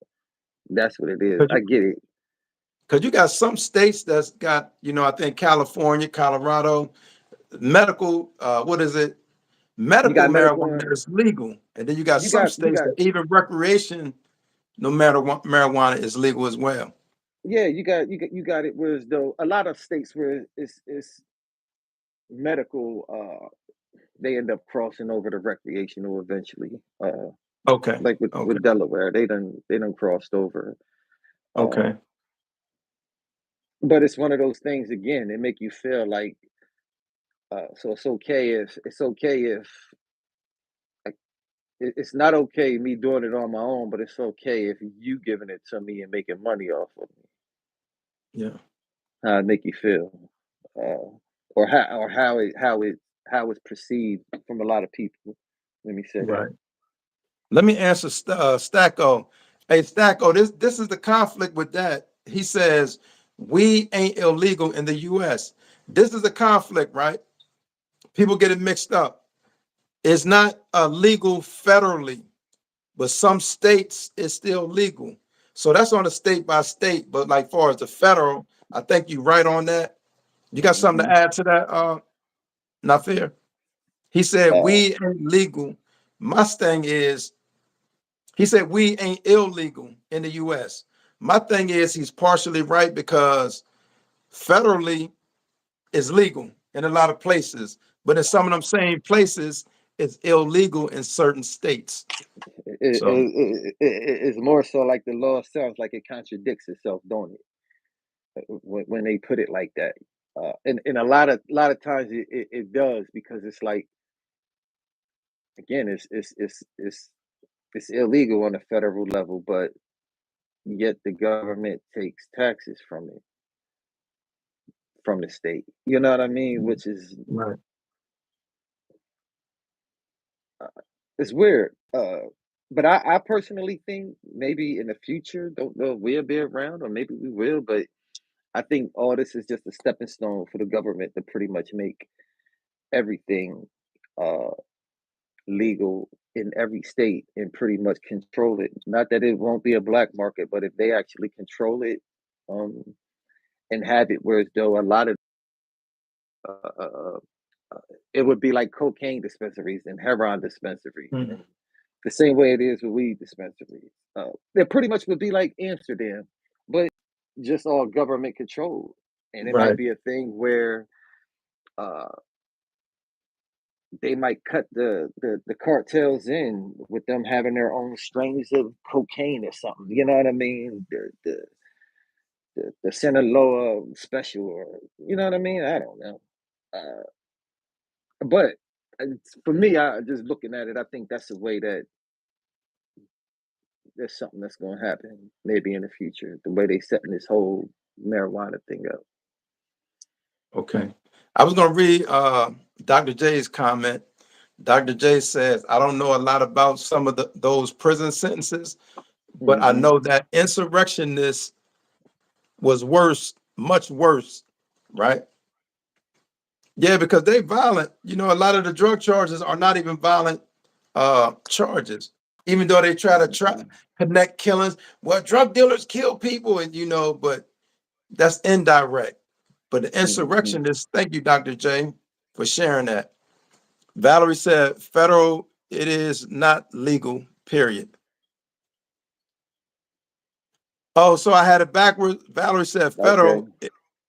that's what it is. Because I you, get it. 'cause you got some states that's got, I think California, Colorado, medical, what is it? You Medical got medical. marijuana is legal. And then you got You some got you states got that even recreation, no matter what, marijuana is legal as well. yeah. You got it. Whereas though a lot of states where it's medical, they end up crossing over to recreational eventually. Okay. Like Okay. with Delaware, they done crossed over. Uh, Okay. but it's one of those things again. It make you feel like so it's okay if like, it's not okay me doing it on my own, but it's okay if you giving it to me and making money off of me. Yeah. How it make you feel, uh, or how it's perceived from a lot of people. Let me say that. Right. Let me answer Stacko. Hey, Stacko, this is the conflict with that. He says we ain't illegal in the U.S. This is the conflict, right? People get it mixed up. It's not legal federally, but some states it's still legal. So that's on a state by state. But like far as the federal, I think you're right on that. You got something to Hmm. add to that, NaFear? He said Uh, we ain't legal. My thing is, he said we ain't illegal in the US. My thing is he's partially right because federally it's legal in a lot of places, but in some of them same places it's illegal in certain states. So it's more so like the law sounds like it contradicts itself, don't it? When they put it like that, and a lot of times it does because it's like again it's illegal on a federal level, but yet the government takes taxes from the state. You know what I mean? Which is right. it's weird. But I personally think maybe in the future, don't know if we'll be around or maybe we will, but I think all this is just a stepping stone for the government to pretty much make everything uh, legal in every state and pretty much control it. Not that it won't be a black market, but if they actually control it, um, and have it where as though a lot of uh, uh, uh, uh, it would be like cocaine dispensaries and heroin dispensaries, and Mhm. the same way it is with weed dispensaries. It pretty much would be like Amsterdam, but just all government controlled. And it might Right. be a thing where uh, they might cut the cartels in with them having their own strains of cocaine or something. You know what I mean? The Sinaloa special, or you know what I mean? I don't know. But for me, I just looking at it, I think that's the way that there's something that's going to happen maybe in the future. The way they setting this whole marijuana thing up. Okay. I was going to read Dr. J's comment. Dr. J says, I don't know a lot about some of those prison sentences, but I Hmm. know that insurrectionist was worse, much worse, right? Yeah, because they violent. You know, a lot of the drug charges are not even violent charges, even though they try Hmm. connect killings. Well, drug dealers kill people, and you know, but that's indirect. But the Hmm. insurrectionists, thank you, Dr. J, for sharing that. Valerie said, federal, it is not legal, period. Oh, so I had it backwards. Valerie said, Okay. federal,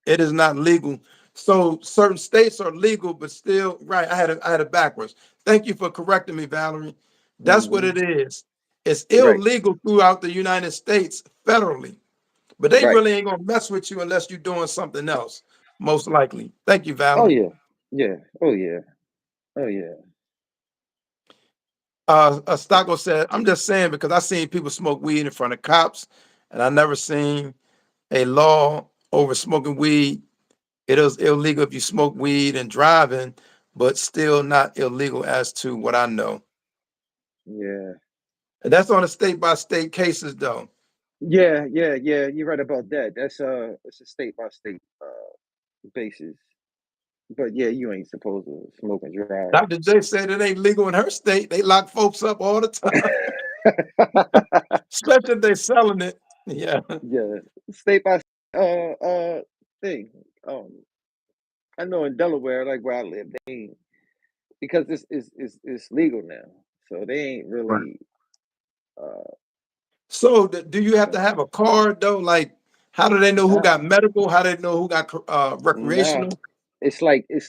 it is not legal. So certain states are legal, but still, right. I had it backwards. Thank you for correcting me, Valerie. That's what it Hmm. is. It's Right. illegal throughout the United States federally, but they Right. really ain't gonna mess with you unless you're doing something else, most likely. Thank you, Oh Valerie. yeah. Yeah. Oh yeah. Oh yeah. Stocko said, I'm just saying because I seen people smoke weed in front of cops, and I never seen a law over smoking weed. It is illegal if you smoke weed and driving, but still not illegal as to what I know. Yeah. And that's on a state by state cases, though. Yeah. Yeah. Yeah. You're right about that. That's it's a state by state basis. But yeah, you ain't supposed to smoke and drive. Dr. J said it ain't legal in her state. They lock folks up all the time, especially if they selling it. Yeah, Yeah, state by thing. Um, I know in Delaware, like where I live, they ain't, because this is it's legal now, so they ain't right. really uh So, do you have to have messing. a card though? Like, how do they know who Nah, got medical? How do they know who got nah. recreational? It's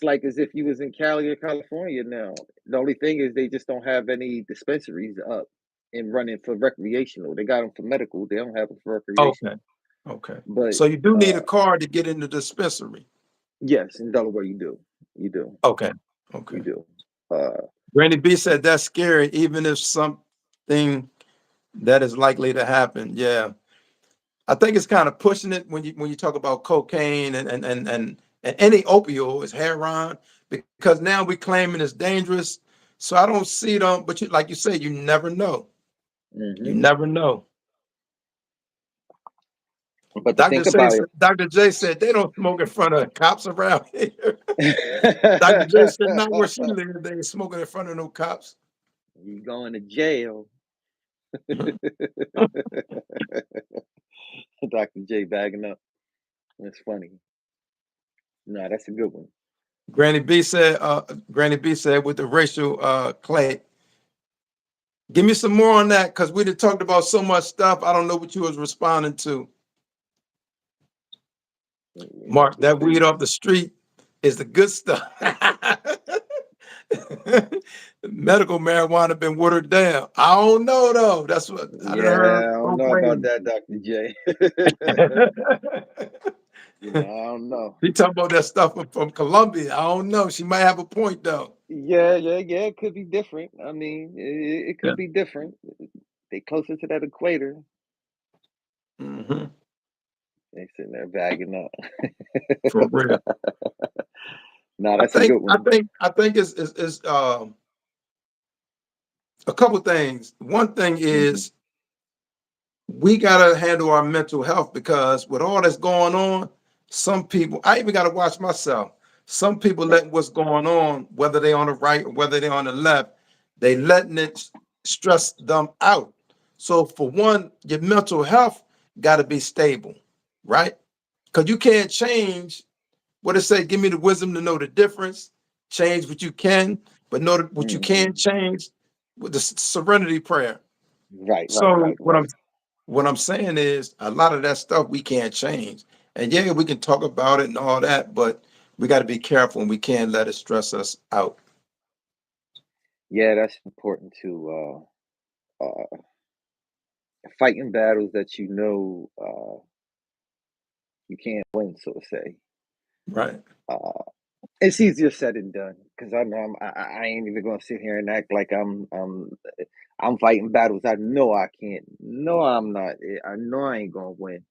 like as if you was in Cali or California now. The only thing is they just don't have any dispensaries up and running for recreational. They got them for medical. They don't have them for Okay, recreational. okay. But So you do need uh a card to get in the dispensary. yes, in Delaware you do. You do. Okay, You okay. do. Uh Granny B said that's scary, even if something that is likely to happen. Yeah, I think it's kind of pushing it when you talk about cocaine and any opioid is heroin because now we claiming it's dangerous. So I don't see them, but you, like you say, you never know. You mhm. never know. But to think about it, Dr. J said they don't smoke in front of cops around here. Dr. J said not where she lives. They ain't smoking in front of no cops. you going to jail. Dr. J bagging up. That's funny. No, that's a good one. Granny B said with the racial clay. Give me some more on that because we done talked about so much stuff. I don't know what you was responding to. Weed off Mark, the that weed street. off the street is the good stuff. Medical marijuana been watered down. I don't know though. That's what I done heard Yeah, I don't know about proclaim. that, Dr. J. I don't know. He talking about that stuff from Colombia. I don't know. She might have a point though. Yeah, yeah, yeah. It could be different. I mean, it Yeah. could be different. They closer to that equator. Hmm. They sitting there bagging up. For real. Nah, that's a good one. I think it's a couple things. One thing Hmm. is we gotta handle our mental health because with all that's going on, some people, I even gotta watch myself. Some people Right. letting what's going on, whether they on the right or whether they on the left, they letting it stress them out. So for one, your mental health gotta be stable. right? Because you can't change what it say. Give me the wisdom to know the difference. Change what you can, but know what you Hmm. can't change with the serenity prayer. Right, right, So right, right. what I'm saying is a lot of that stuff we can't change. And yeah, we can talk about it and all that, but we got to be careful and we can't let it stress us out. Yeah, that's important too. Fighting battles that you can't win, so to say. Right. Uh, it's easier said than done because I know I ain't even gonna sit here and act like I'm fighting battles I know I can't. No, I'm not. I know I ain't gonna win,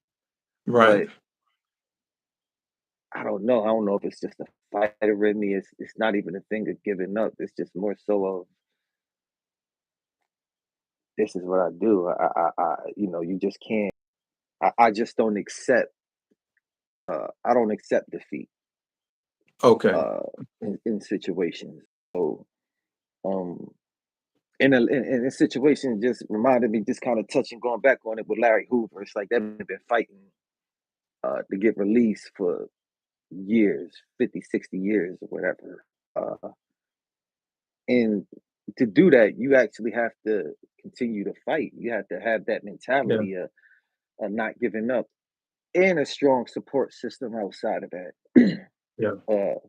Right. but I don't know. I don't know if it's just a fighter in me. It's not even a thing of giving up. It's just more so of this is what I do. You just can't. I just don't accept. I don't accept defeat Okay. uh, in situations. So um, in a situation, just reminded me, just kind of touching, going back on it with Larry Hoover. It's like they've been fighting to get released for years, 50, 60 years or whatever. And to do that, you actually have to continue to fight. You have to have that Yeah. mentality of not giving up and a strong support system outside of that, Yeah. uh,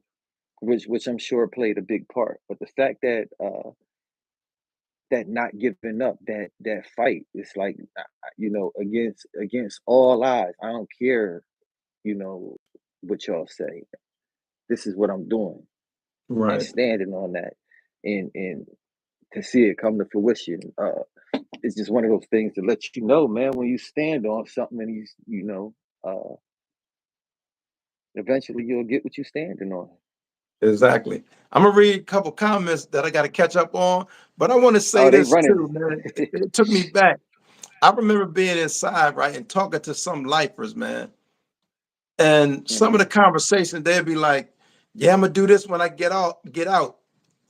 which I'm sure played a big part. But the fact that that not giving up, that fight, it's like against all odds. I don't care, you know, what y'all say. This is what I'm doing and Right. standing on that, and to see it come to fruition. It's just one of those things to let you know, man, when you stand on something and eventually you'll get what you're standing on. Exactly. I'm gonna read a couple comments that I got to catch up on, but I want to say Oh, they this running. too, man. It took me back. I remember being inside, right, and talking to some lifers, man. And some of the Hmm. conversations, they'd be like, "Yeah, I'm gonna do this when I get out."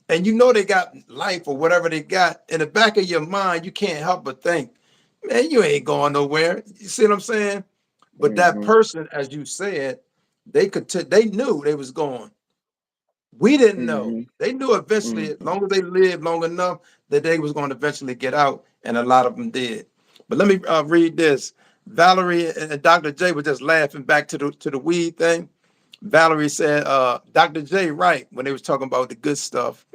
And you know they got life or whatever they got in the back of your mind. You can't help but think, "Man, you ain't going nowhere." You see what I'm saying? But that Hmm. person, as you said, they knew they was going. We didn't know. Hmm. They knew eventually, as Hmm. long as they lived long enough, that they was going to eventually get out, and a lot of them did. But let me read this. Valerie and Dr. J were just laughing back to the weed thing. Valerie said, Dr. J, right, when they was talking about the good stuff.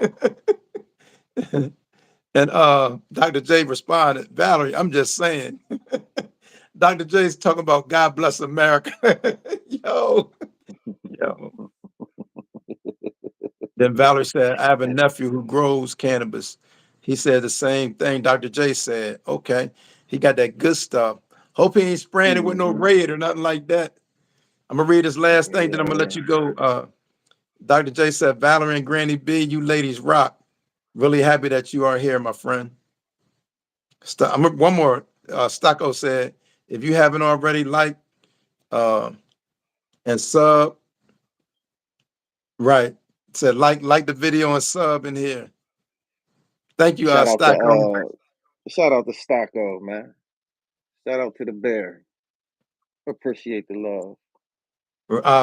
And Dr. J responded, Valerie, I'm just saying. Dr. J's talking about God bless America. Yo, yo. Then Valerie said, I have a nephew who grows cannabis. He said the same thing Dr. J said. Okay. He got that good stuff. Hope he ain't spraying it with no Hmm. raid or nothing like that. I'm gonna read this last thing, then I'm gonna let Yeah. you go. Dr. J said, Valerie and Granny B, you ladies rock. Really happy that you are here, my friend. One more. Stocko said, if you haven't already, like uh, and sub, right? Said like the video and sub in here. Thank you, Shout out to Stocko. Stocko, man. Shout out to the bear. Appreciate the love.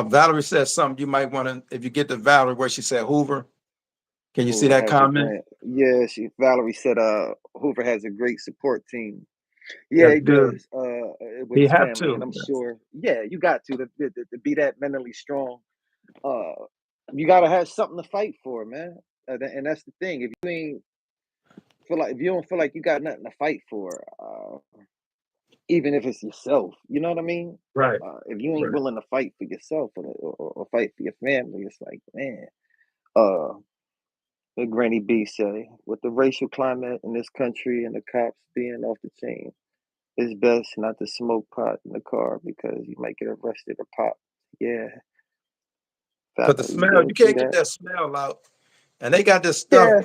Valerie said something you might want to, if you get to Valerie where she said Hoover. Can you see Hoover that has a comment? grant. Yeah, Valerie said Hoover has a great support team. Yeah, That's he good. does. With He his have family, and to. I'm sure. Yeah, you got to be that mentally strong. Uh, you got to have something to fight for, man. And that's the thing. If you don't feel like you got nothing to fight for, even if it's yourself, you know what I mean. Right. If you ain't Right. willing to fight for yourself or fight for your family, it's like, man. Uh, what Granny B say, with the racial climate in this country and the cops being off the chain, it's best not to smoke pot in the car because you might get arrested or popped. Yeah, Because the Valerie, you smell, go you through can't get that. that smell out. And they got this stuff, Yeah,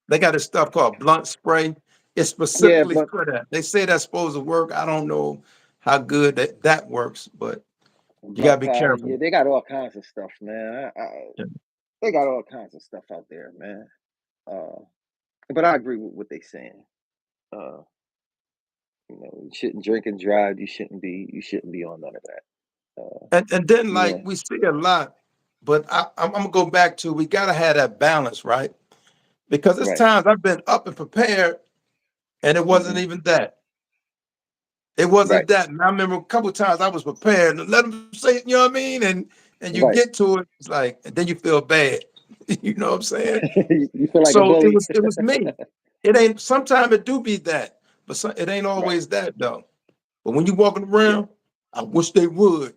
they got this stuff called blunt spray. It's yeah, specifically but for that. They say that's supposed to work. I don't know how good that works, but you gotta blunt be powder. careful. Yeah, they got all kinds of stuff, man. Yeah. They got all kinds of stuff out there, man. Uh, but I agree with what they saying. Uh, You know, you shouldn't drink and drive. You shouldn't be on none of that. And then You like know, we see a lot, but I'm gonna go back to we gotta have that balance, right? Because there's right. times I've been up and prepared, and it wasn't Hmm. even that. It wasn't Right. that. And I remember a couple of times I was prepared and let them say it, you know what I mean? And you Right. get to it, it's like, and then you feel bad. You know what I'm saying? You feel like a So bully. it was me. It ain't sometimes it do be that, but it ain't Right. always that though. But when you walking Yeah. around, I wish they would.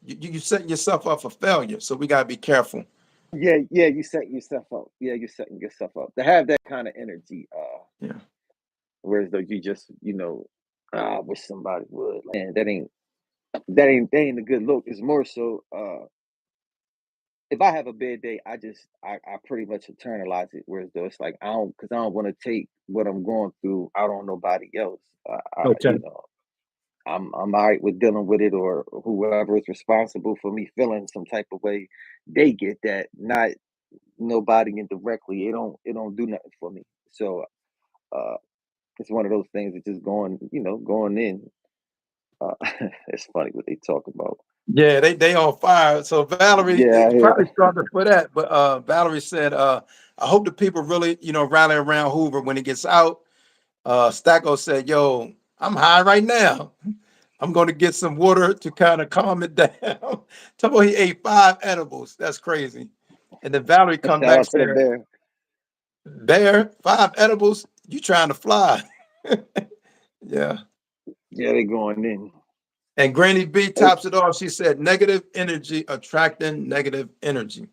You setting yourself up for failure. So we gotta be careful. Yeah. Yeah. You setting yourself up. Yeah. You're setting yourself up to have that kind of energy. Yeah. Whereas though you just, I wish somebody would. Like, man, that ain't a good look. It's more so, if I have a bad day, I pretty much internalize it. Whereas though it's like I don't want to take what I'm going through out on nobody else. Okay. I'm all right with dealing with it, or whoever is responsible for me feeling some type of way, they get that. Not nobody indirectly. It don't do nothing for me. So uh, it's one of those things that just going in. Uh, it's funny what they talk about. Yeah, they on fire. So Valerie, Yeah, I it hear. probably started for that, but Valerie said, I hope the people really, rally around Hoover when he gets out. Stacko said, yo, I'm high right now. I'm going to get some water to kind of calm it down. Tell me he ate 5 edibles. That's crazy. And then Valerie come Shout back and out to the said, bear. Bear, 5 edibles? You trying to fly. Yeah. Yeah, they going in. And Granny B Hey, tops it off. She said, negative energy attracting negative energy.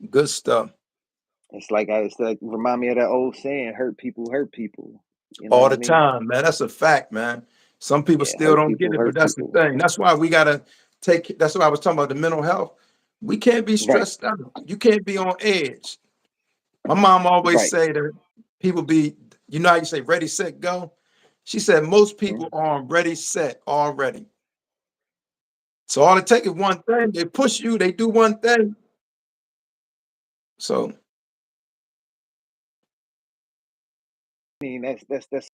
Good stuff. it's like remind me of that old saying, hurt people hurt people. You know All what I the mean? time, man. That's a fact, man. Some people Yeah, still hurt don't get people it, but hurt that's the people. thing. That's why we gotta that's why I was talking about the mental health. We can't be Right, stressed out. You can't be on edge. My mom always right. say that people be, how you say ready, set, go. She said most people Mhm. are on ready, set already. So all it takes is one thing. They push you, they do one thing. So I mean, that's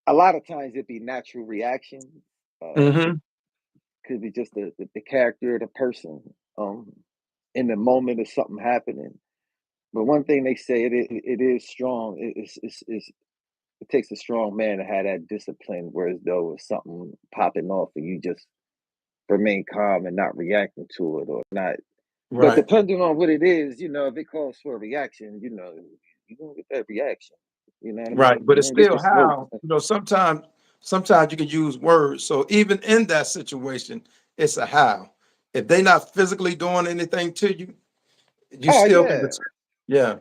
a lot of times it be natural reaction. Uh, mhm, could be just the character of the person. In the moment of something happening. But one thing they say it is strong. It takes a strong man to have that discipline. Whereas though if something popping off and you just remain calm and not reacting to it or not. But right. depending on what it is, if it calls for a reaction, you're gonna get that reaction. You know what I Right, mean? but You're it's gonna get still your smoke. how, sometimes you can use words. So even in that situation, it's a how. If they're not physically doing anything to you, you Oh still can yeah. yeah,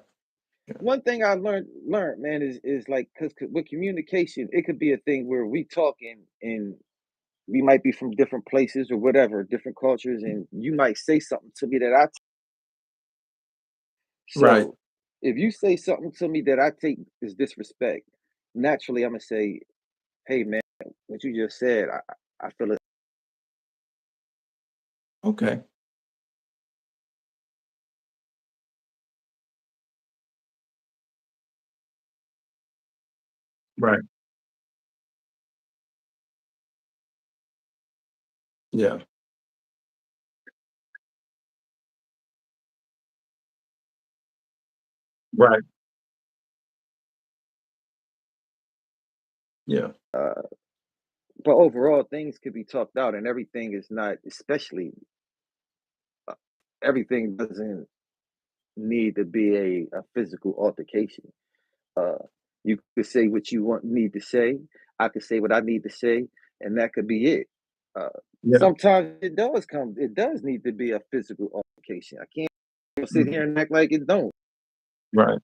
One thing I learned, man, is like because with communication, it could be a thing where we talking and we might be from different places or whatever, different cultures, and you might say something to me that right. so if you say something to me that I take as disrespect, naturally I'm gonna say, "Hey, man, what you just said, I feel it." Okay. Right. Yeah. Right. Yeah. But overall, things could be talked out, and everything is not, especially everything doesn't need to be a physical altercation. Uh, you could say what you need to say. I could say what I need to say, and that could be it. Uh, Yeah. Sometimes it does need to be a physical altercation. I can't sit Mhm. here and act like it don't. Right.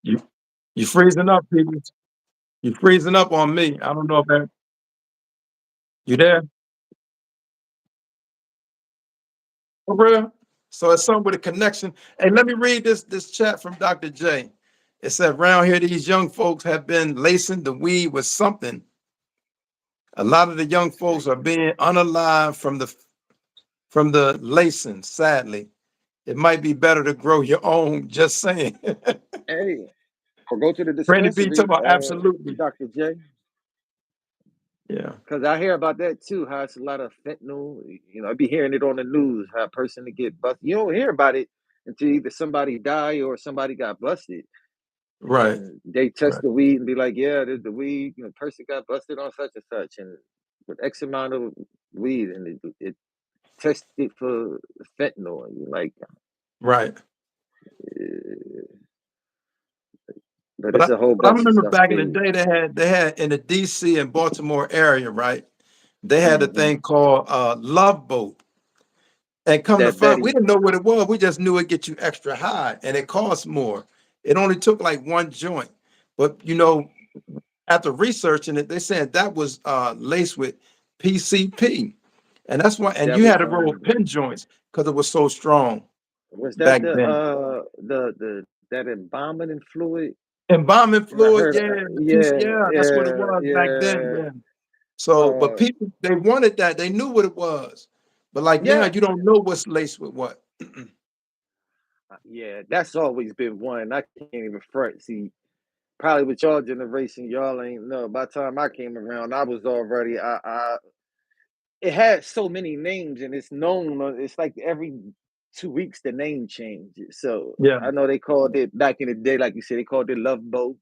You you freezing up, people. You freezing up on me. I don't know if that you there? For real? So it's something with a connection. Hey, let me read this chat from Dr. J. It said, around here, these young folks have been lacing the weed with something. A lot of the young folks are being unalive from the lacing, sadly. It might be better to grow your own, just saying. Hey, or go to the Brandy B talking dispensary, about absolutely. Dr. J. Yeah. Because I hear about that too, how it's a lot of fentanyl. You know, I be hearing it on the news, how a person to get busted. You don't hear about it until either somebody die or somebody got busted. Right. And they test Right. the weed and be like, yeah, the weed, you know, person got busted on such and such. And with X amount of weed, and it tested for fentanyl. And you're like, Right. eh, but But it's a whole I bunch of remember stuff back in the they. day they had in the DC and Baltimore area, right? They had a Mhm. thing called Love Boat. And come to That find, we Betty, didn't know what it was. We just knew it get you extra high, and it cost more. It only took like one joint, but after researching it, they said that was laced with PCP, and that's why. And that you had was to roll pin joints because it was so strong was that back then. the that embalming fluid? Embalming And I fluid, heard, yeah, the piece, yeah, yeah, that's what it yeah, was back then. yeah, Yeah. So, but uh, people they wanted that. They knew what it was, but like now yeah, you don't know what's laced with what. yeah. That's always been one. I can't even front. See, probably with y'all generation, y'all ain't know. By the time I came around, I was already. It had so many names, and it's known. It's like every 2 weeks the name changes. So Yeah, I know they called it back in the day, like you said, they called it Love Boat.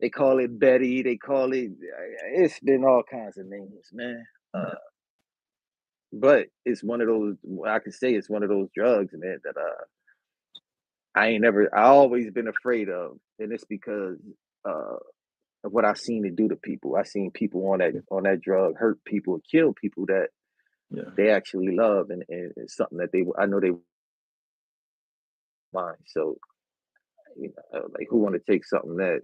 They call it Betty. They call it. It's been all kinds of names, man. But it's one of those. I can say it's one of those drugs, man, that I ain't never. I always been afraid of, and it's because uh, of what I seen it do to people. I seen people on that drug hurt people, kill people that yeah, they actually love, and it's something that they. I know they mind. So like who want to take something that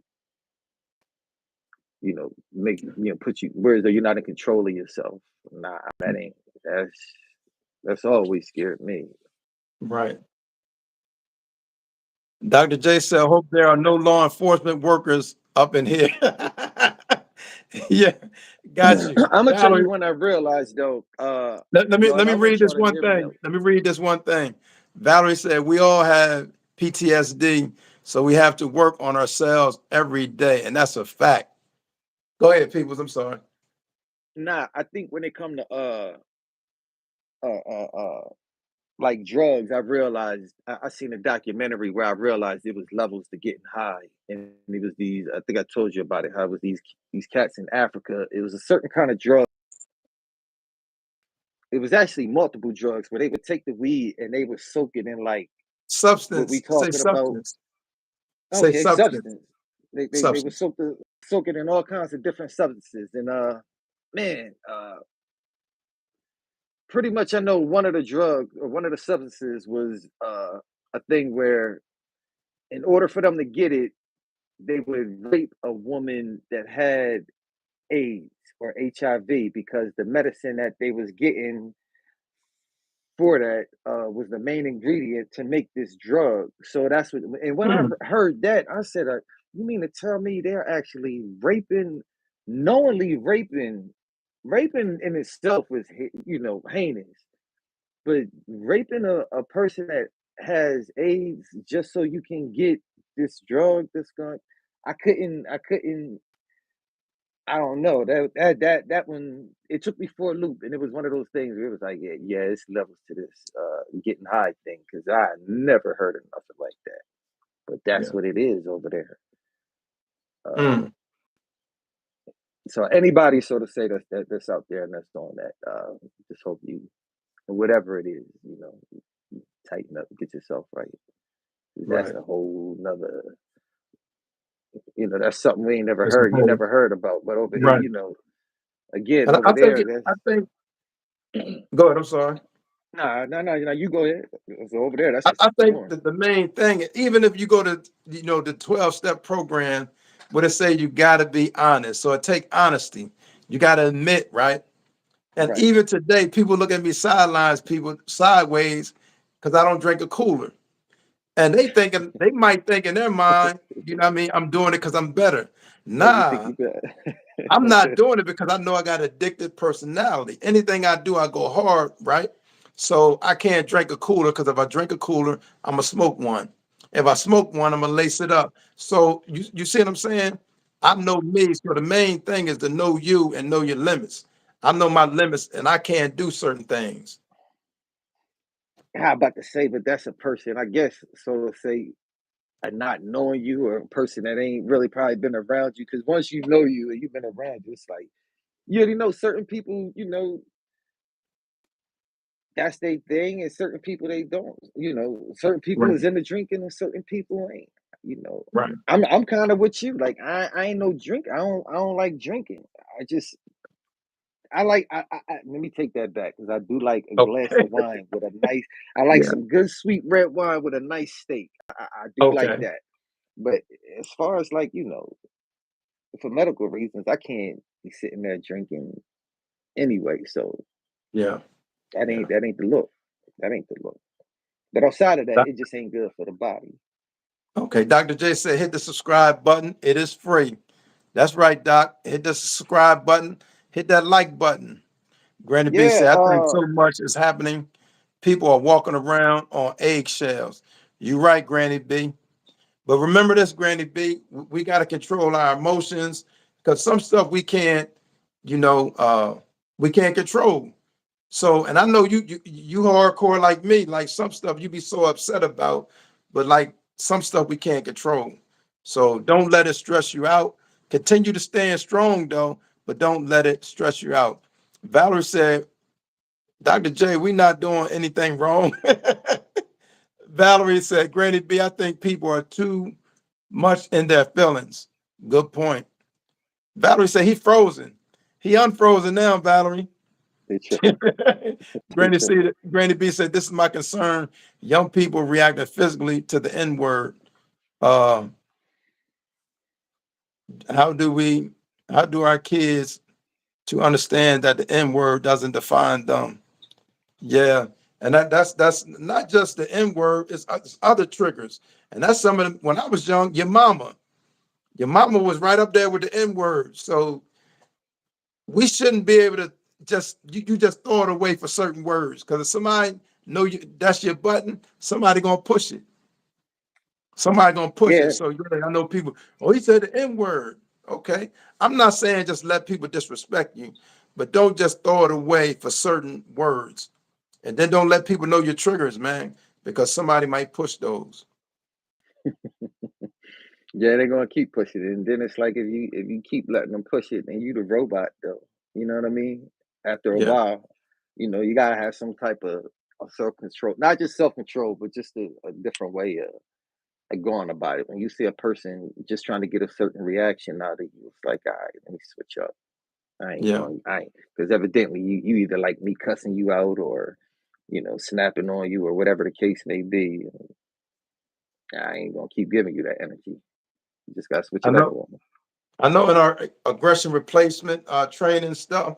make put you whereas though you're not in control of yourself. Nah, that ain't. That's always scared me. right. Dr. J said, I hope there are no law enforcement workers up in here. Yeah, got you. I'm gonna tell you Valerie, when I realized though, let y'all, me I read want y'all this to one hear me thing. out. Let me read this one thing. Valerie said, we all have PTSD, so we have to work on ourselves every day. And that's a fact. Go ahead, peoples. I'm sorry. Nah, I think when it come to uh uh uh like drugs, I realized I seen a documentary where I realized it was levels to getting high, and it was these. I think I told you about it. How it was these cats in Africa. It was a certain kind of drug. It was actually multiple drugs where they would take the weed and they would soak it in like what we Substance. Say talking about. substance. Say Okay, substance. substance. They would Substance. soak it in all kinds of different substances, and man, pretty much I know one of the drugs or one of the substances was a thing where in order for them to get it, they would rape a woman that had AIDS or HIV because the medicine that they was getting for that was the main ingredient to make this drug. So that's what. And when I Hmm. heard that, I said, "You mean to tell me they're actually raping, knowingly raping? Raping in itself is heinous, but raping a person that has AIDS just so you can get this drug that's going." I couldn't. I don't know. That one it took me for a loop, and it was one of those things where it was like, yeah, yeah, it's levels to this getting high thing because I never heard of nothing like that. But that's Yeah. what it is over there. Uh, Mm. so anybody sort of say that's out there and that's doing that, just hope you whatever it is, tighten up, get yourself right. That's Right. a whole nother, that's something we ain't never It's a heard. You whole never heard about, but over, right. again And over there, I that's think go ahead, I'm sorry. nah, no, no, you go ahead. So over there, that's I just think more. that the main thing, even if you go to the 12-step program, what it say you got to be honest. So it take honesty. You got to admit, right? And Right. even today, people look at me people sideways, because I don't drink a cooler, and they might think in their mind, what I mean, I'm doing it because I'm better. Oh, you think Nah, you better? I'm not doing it because I know I got addicted personality. Anything I do, I go hard, right? So I can't drink a cooler because if I drink a cooler, I'm gonna smoke one. If I smoke one, I'm gonna lace it up. So you see what I'm saying? I know me. So the main thing is to know you and know your limits. I know my limits and I can't do certain things. How about to say, but that's a person, I guess. So say a not knowing you or a person that ain't really probably been around you. Because once you know you and you've been around you, it's like you already know certain people. That's their thing, and certain people they don't. Certain people Right. is into drinking, and certain people ain't. You know, Right. I'm kind of with you. Like I ain't no drink. I don't like drinking. I just I like let me take that back because I do like a glass Okay. of wine with a nice. I like Yeah. some good sweet red wine with a nice steak. I do like Okay. that. But as far as like for medical reasons, I can't be sitting there drinking anyway. So Yeah. that Yeah. ain't that ain't the look. That ain't the look. But outside of that, it just ain't good for the body. Okay. Dr. J said hit the subscribe button. It is free. That's right, Doc. Hit the subscribe button. Hit that like button. Granny B Yeah. said, I think so much is happening. People are walking around on eggshells. You're right, Granny B. But remember this, Granny B, we got to control our emotions because some stuff we can't control. So, and I know you hardcore like me. Like some stuff you be so upset about, but like some stuff we can't control. So don't let it stress you out. Continue to stand strong though, but don't let it stress you out. Valerie said, Dr. J, we not doing anything wrong. Valerie said, Granny B, I think people are too much in their feelings. Good point. Valerie said he frozen. He unfrozen now, Valerie. They try. They Granny try. C, Granny B said, this is my concern. Young people reacting physically to the N word. Uh, how do we, how do our kids to understand that the N word doesn't define them? Yeah. And that's not just the N word, it's other triggers. And that's some of them. When I was young, your mama was right up there with the N word. So we shouldn't be able to just you just throw it away for certain words because if somebody know you that's your button, somebody gonna push it. Somebody gonna push it. Yeah. So yeah, I know people. Oh, he said the N word. Okay, I'm not saying just let people disrespect you, but don't just throw it away for certain words, and then don't let people know your triggers, man, because somebody might push those. Yeah, they're gonna keep pushing it, and then it's like if you keep letting them push it, then you the robot though. You know what I mean? After a Yeah, while, you gotta have some type of self control, not just self control, but just a different way of like going about it. When you see a person just trying to get a certain reaction out of you, it's like, all right, let me switch up. yeah. I ain't because evidently you either like me cussing you out or snapping on you or whatever the case may be. I ain't gonna keep giving you that energy. You just gotta switch I it up know. on me. I know in our aggression replacement training stuff,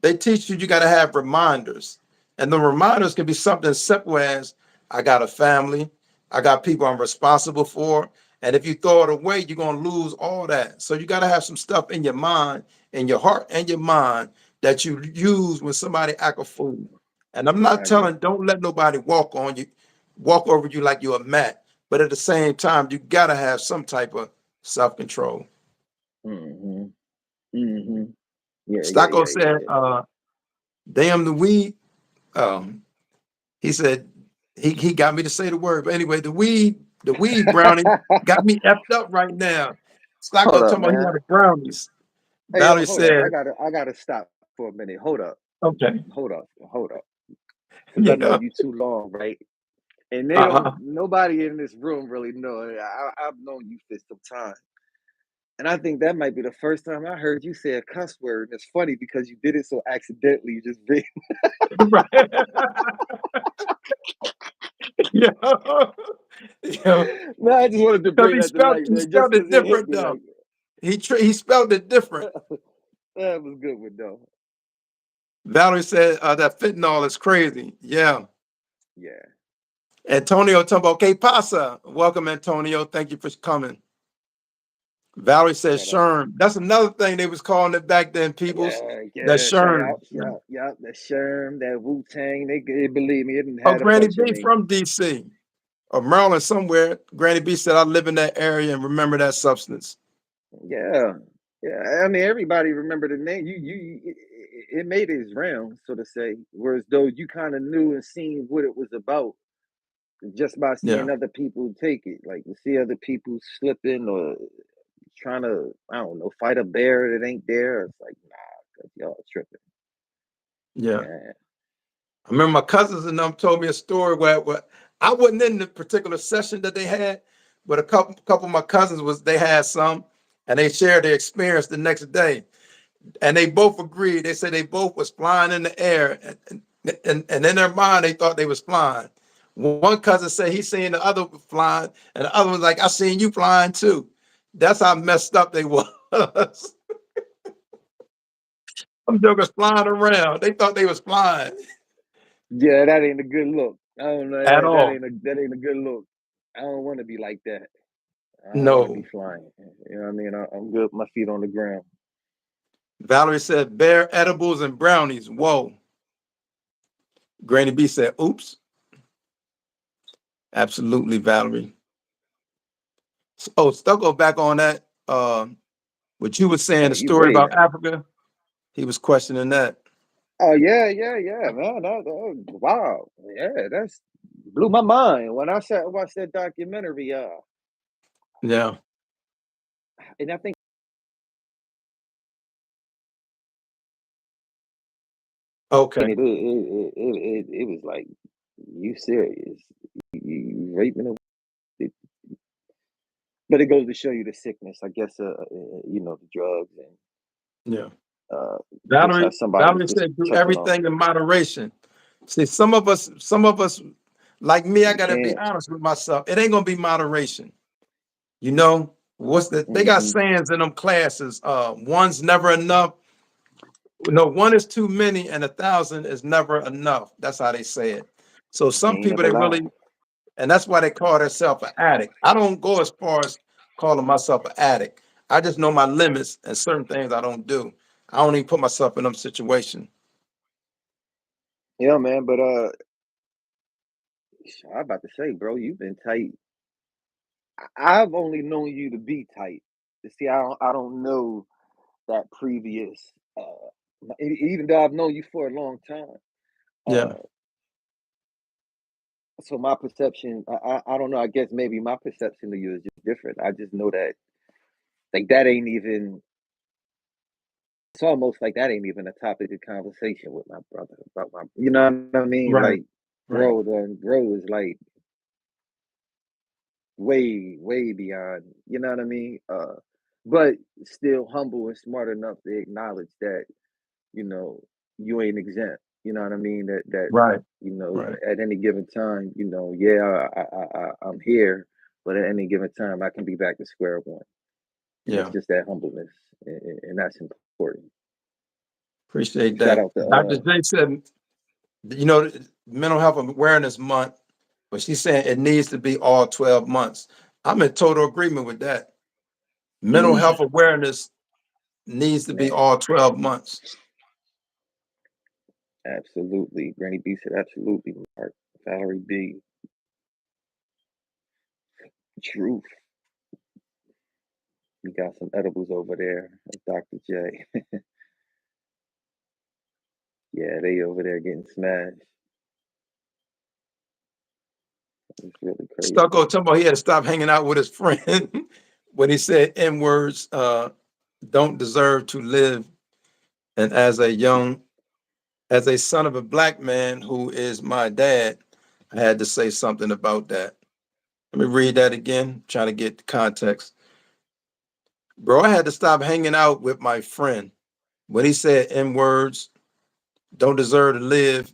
they teach you got to have reminders. And the reminders can be something simple as I got a family, I got people I'm responsible for. And if you throw it away, you're going to lose all that. So you got to have some stuff in your mind, in your heart and your mind that you use when somebody act a fool. And I'm not I agree. telling, don't let nobody walk on you, walk over you like you're a mat. But at the same time, you got to have some type of self control. Hmm. Hmm. Yeah, yeah, Stocko yeah, said, yeah, damn the weed. Um, he said he got me to say the word. But anyway, the weed brownie yeah. got me effed up right now. Hold Stocko up, talking about he man. wanted brownies. Hey, yo, Valerie hold up. said, I gotta stop for a minute. okay, Hold up, because I know yeah, you too long, right? And they don't. uh-huh. Nobody in this room really know. I've known you for some time, and I think that might be the first time I heard you say a cuss word. And it's funny because you did it so accidentally. You just Right. Yeah. Yeah. no, I just wanted to Because bring that to light, he man, just spelled because it it hit different me though. like He spelled it different. that was good one though. Valerie said that fentanyl is crazy. Yeah. Yeah, Antonio talking about que pasa. Welcome, Antonio. Thank you for coming. Valerie says but Sherm. That's another thing they was calling it back then, peoples. yeah, That yeah, shout Sherm. out, yeah, that Sherm, that Wu Tang, they believe me, it didn't Oh, had a Granny bunch of B names. from DC. or Maryland somewhere. Granny B said, I live in that area and remember that substance. Yeah, yeah. I mean, everybody remember the name. It made its round, so to say. Whereas though you kind of knew and seen what it was about just by Yeah, seeing other people take it. Like you see other people slipping or trying to, I don't know, fight a bear that ain't there. It's like, nah, cause y'all tripping. yeah. Yeah. I remember my cousins and them told me a story where I wasn't in the particular session that they had, but a couple of my cousins they had some, and they shared their experience the next day, and they both agreed. They said they both was flying in the air, and in their mind they thought they was flying. One cousin said he seen the other flying, and the other was like, I seen you flying too. That's how messed up they was. Them jokers flying around. They thought they was flying Yeah, that ain't a good look. I don't know. at all. That ain't a good look. I don't want to be like that. I don't want to be No. flying. You know what I mean? I'm good with my feet on the ground. Valerie said bear edibles and brownies. Whoa. Granny B said, oops. Absolutely, Valerie. Oh, Stucco back on that. What you were saying, Oh, the you story way about ahead. Africa. He was questioning that. Oh yeah, man. Wow. Yeah, that's blew my mind when I said watched that documentary. Yeah. And I think Okay. it was like, you serious? You raping them? It- But it goes to show you the sickness, I guess. The drugs and Yeah. uh, just how somebody Valerie just said do touching on everything in moderation. See, some of us, like me, I you gotta be can't. honest with myself. It ain't gonna be moderation. You know, they got Hmm. sayings in them classes. One's never enough. No, one is too many, and 1,000 is never enough. That's how they say it. So They some ain't people never they lie. really, and that's why they call themselves an addict. I don't go as far as calling myself an addict. I just know my limits and certain things I don't do. I don't even put myself in them situations. Yeah, man. But I'm about to say, bro, you've been tight. I've only known you to be tight. You see, I don't know that previous. Even though I've known you for a long time. Yeah, Uh, so my perception, I don't know. I guess maybe my perception of you is just different. I just know that like that ain't even. It's almost like that ain't even a topic of conversation with my brother about my. You know what I mean? right, Like, right. bro is like way beyond. You know what I mean? But still humble and smart enough to acknowledge that you know, you ain't exempt. You know what I mean? Right, right. At any given time, yeah, I'm here, but at any given time, I can be back to square one, and it's Yeah, just that humbleness, and that's important. appreciate Shout that. out to Dr. J said, Mental Health Awareness Month, but she's saying it needs to be all 12 months. I'm in total agreement with that. Mental mm, health awareness needs to be man, all 12 months. absolutely. Granny B said absolutely. Mark Valerie B. Truth. We got some edibles over there. Dr. J. Yeah, they over there getting smashed. It's really crazy. Stucco talking about he had to stop hanging out with his friend when he said N words don't deserve to live. And as a son of a black man who is my dad, I had to say something about that. Let me read that again, trying to get the context. Bro, I had to stop hanging out with my friend when he said N words don't deserve to live.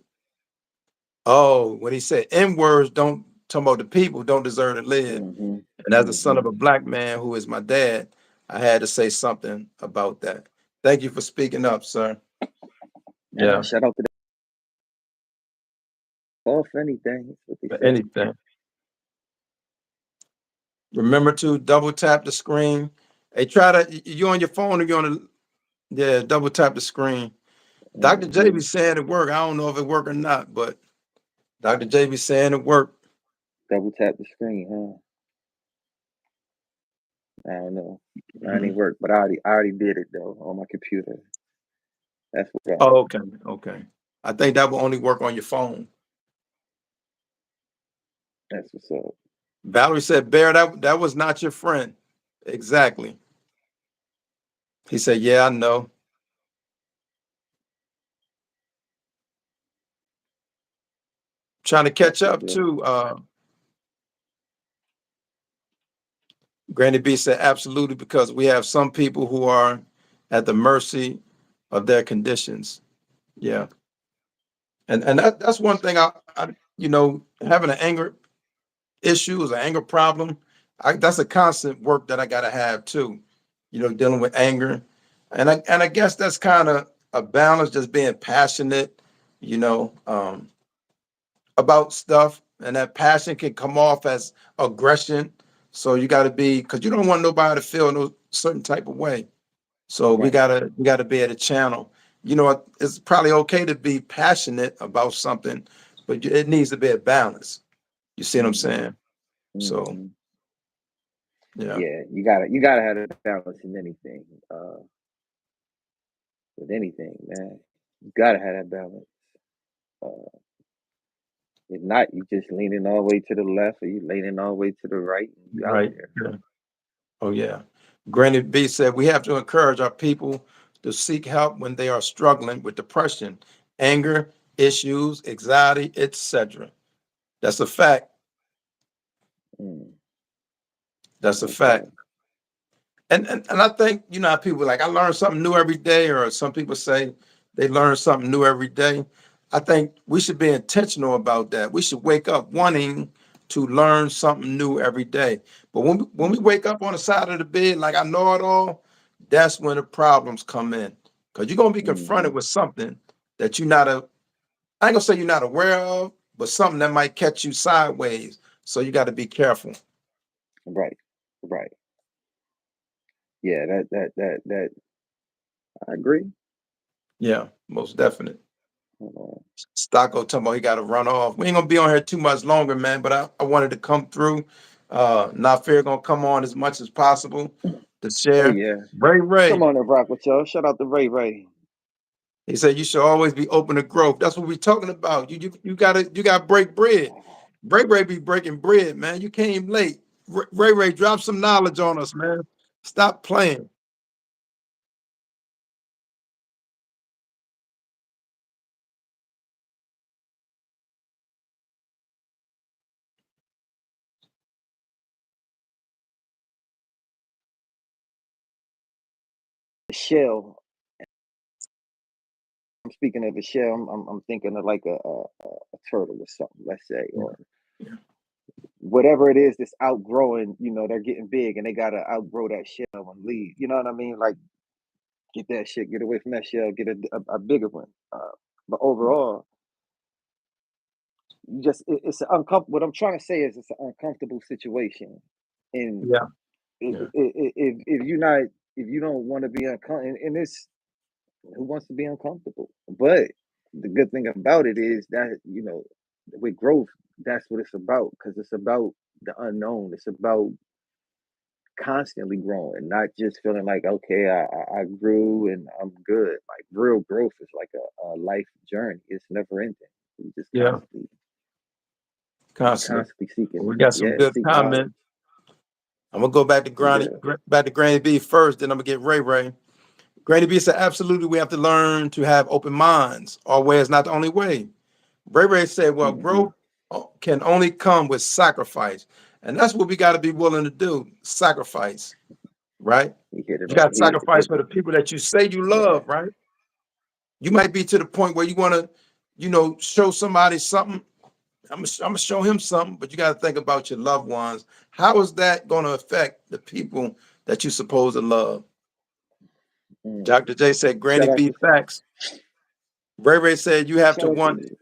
Oh, when he said N words don't talk about the people don't deserve to live. Hmm. And as the son Hmm. of a black man who is my dad, I had to say something about that. Thank you for speaking up, sir. Nah, Yeah, shout out to off anything. That's what they for say. anything. Remember to double tap the screen. Hey, you on your phone or you on the, yeah, double tap the screen. Dr. Hmm. JB saying it work. I don't know if it work or not, but Dr. JB saying it work. Double tap the screen, huh? I don't know. Mine Mhm. ain't work, but I already did it though on my computer. That's what got Oh, it. okay, okay. I think that will only work on your phone. That's what's up. Valerie said, Bear, that was not your friend. Exactly. He said, yeah, I know. Trying to That's catch a up good. too. Granny B said, absolutely, because we have some people who are at the mercy of their conditions. Yeah. And that's one thing having an anger issue is an anger problem. That's a constant work that I gotta have too, dealing with anger. And I guess that's kind of a balance, just being passionate, you know, um, about stuff. And that passion can come off as aggression. So you gotta be, because you don't want nobody to feel no certain type of way. So we Right. gotta be at a channel. It's probably okay to be passionate about something, but it needs to be a balance. You see what I'm Mm-hmm. saying? So Mm-hmm. yeah, Yeah, you gotta have a balance in anything. With anything, man. You gotta have that balance. Uh, if not, you just leaning all the way to the left, or you leaning all the way to the right, and you out right. there. Yeah. Oh yeah. Granny B said we have to encourage our people to seek help when they are struggling with depression, anger issues, anxiety, etc. That's a fact. Mm, That's a fact. okay. And I think, how people like, I learn something new every day, or some people say they learn something new every day. I think we should be intentional about that. We should wake up wanting to learn something new every day. But when we Mm-hmm. wake up on the side of the bed like I know it all, that's when the problems come in. Because you're gonna be Mm-hmm. confronted with something that I ain't gonna say you're not aware of, but something that might catch you sideways. So you got to be careful. Right. Right. Yeah. That. I agree. Yeah, most definite. Hold on. Stocko talking about he got to run off. We ain't gonna be on here too much longer, man. But I wanted to come through. NaFear gonna come on as much as possible to Oh share. yeah. Ray Come Ray, on and rock with y'all. Shout out to Ray Ray. he said you should always be open to growth. That's what we're talking about. You gotta break bread. Ray be breaking bread, man. You came late. Ray, drop some knowledge on us, man. Stop playing. Shell. I'm speaking of a shell. I'm thinking of like a turtle or something. Let's say, Yeah, or yeah, whatever it is that's outgrowing. They're getting big and they gotta outgrow that shell and leave. You know what I mean? Like get that shit, get away from that shell, get a bigger one. But overall, it's an uncomfortable. What I'm trying to say is it's an uncomfortable situation, and yeah, yeah, if you're not, if you don't want to be uncomfortable, and it's who wants to be uncomfortable? But the good thing about it is that with growth, that's what it's about because it's about the unknown. It's about constantly growing, not just feeling like okay, I grew and I'm good. Like real growth is like a life journey. It's never ending. You just yeah. Constantly. constantly seeking, We got some yeah, good seek knowledge. comments. I'm gonna go Yeah. back to Granny B first, then I'm gonna get Ray Ray. Granny B said, absolutely, we have to learn to have open minds. Our way is not the only way. Ray Ray said, well, Hmm. growth can only come with sacrifice. And that's what we got to be willing to do, sacrifice, right? You hit it You got on. to He hit the sacrifice hit for the the people that you say you yeah. love, right? You might be to the point where you want to, show somebody something. I'm gonna show him something, but you got to think about your loved ones. How is that going to affect the people that you supposed to love? Mm. Dr. J said, Granny Shout out B to facts. Ray Ray said you have to shout out want to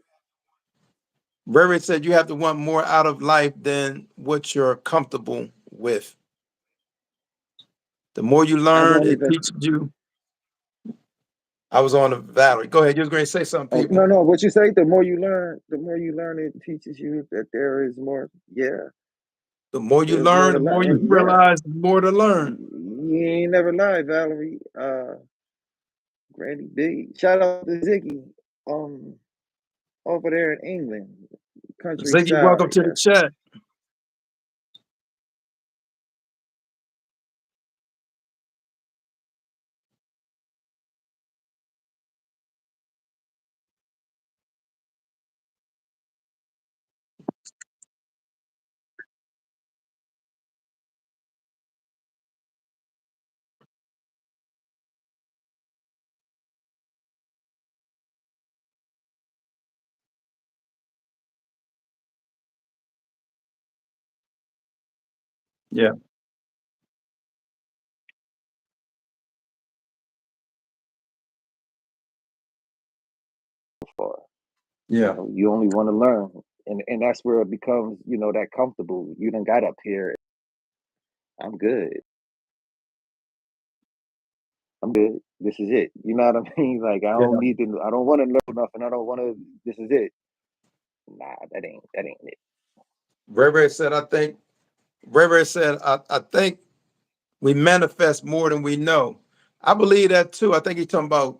Ray Ray said you have to want more out of life than what you're comfortable with. The more you I learn, won't it even teaches you. I was on the Valerie. Go ahead. You was going to say something, Oh people. no, no. What you say? The more you learn, it teaches you that there is more. Yeah, The more you there's more learn, to the more learn. you And yeah, realize, the more to learn. you ain't never lied, Valerie. Granny B. Shout out to Ziggy. Um, over there in England, Ziggy, welcome countryside. to the Yes. chat. Yeah, Far. You yeah, know, you only want to learn, and that's where it becomes, that comfortable. You done got up here. I'm good. I'm good. This is it. You know what I mean? Like I yeah. don't need to. I don't want to know nothing. I don't want to. This is it. Nah, that ain't it. Ray Ray said, I think, Ray Ray said, I think we manifest more than we know. I believe that too. I think he's talking about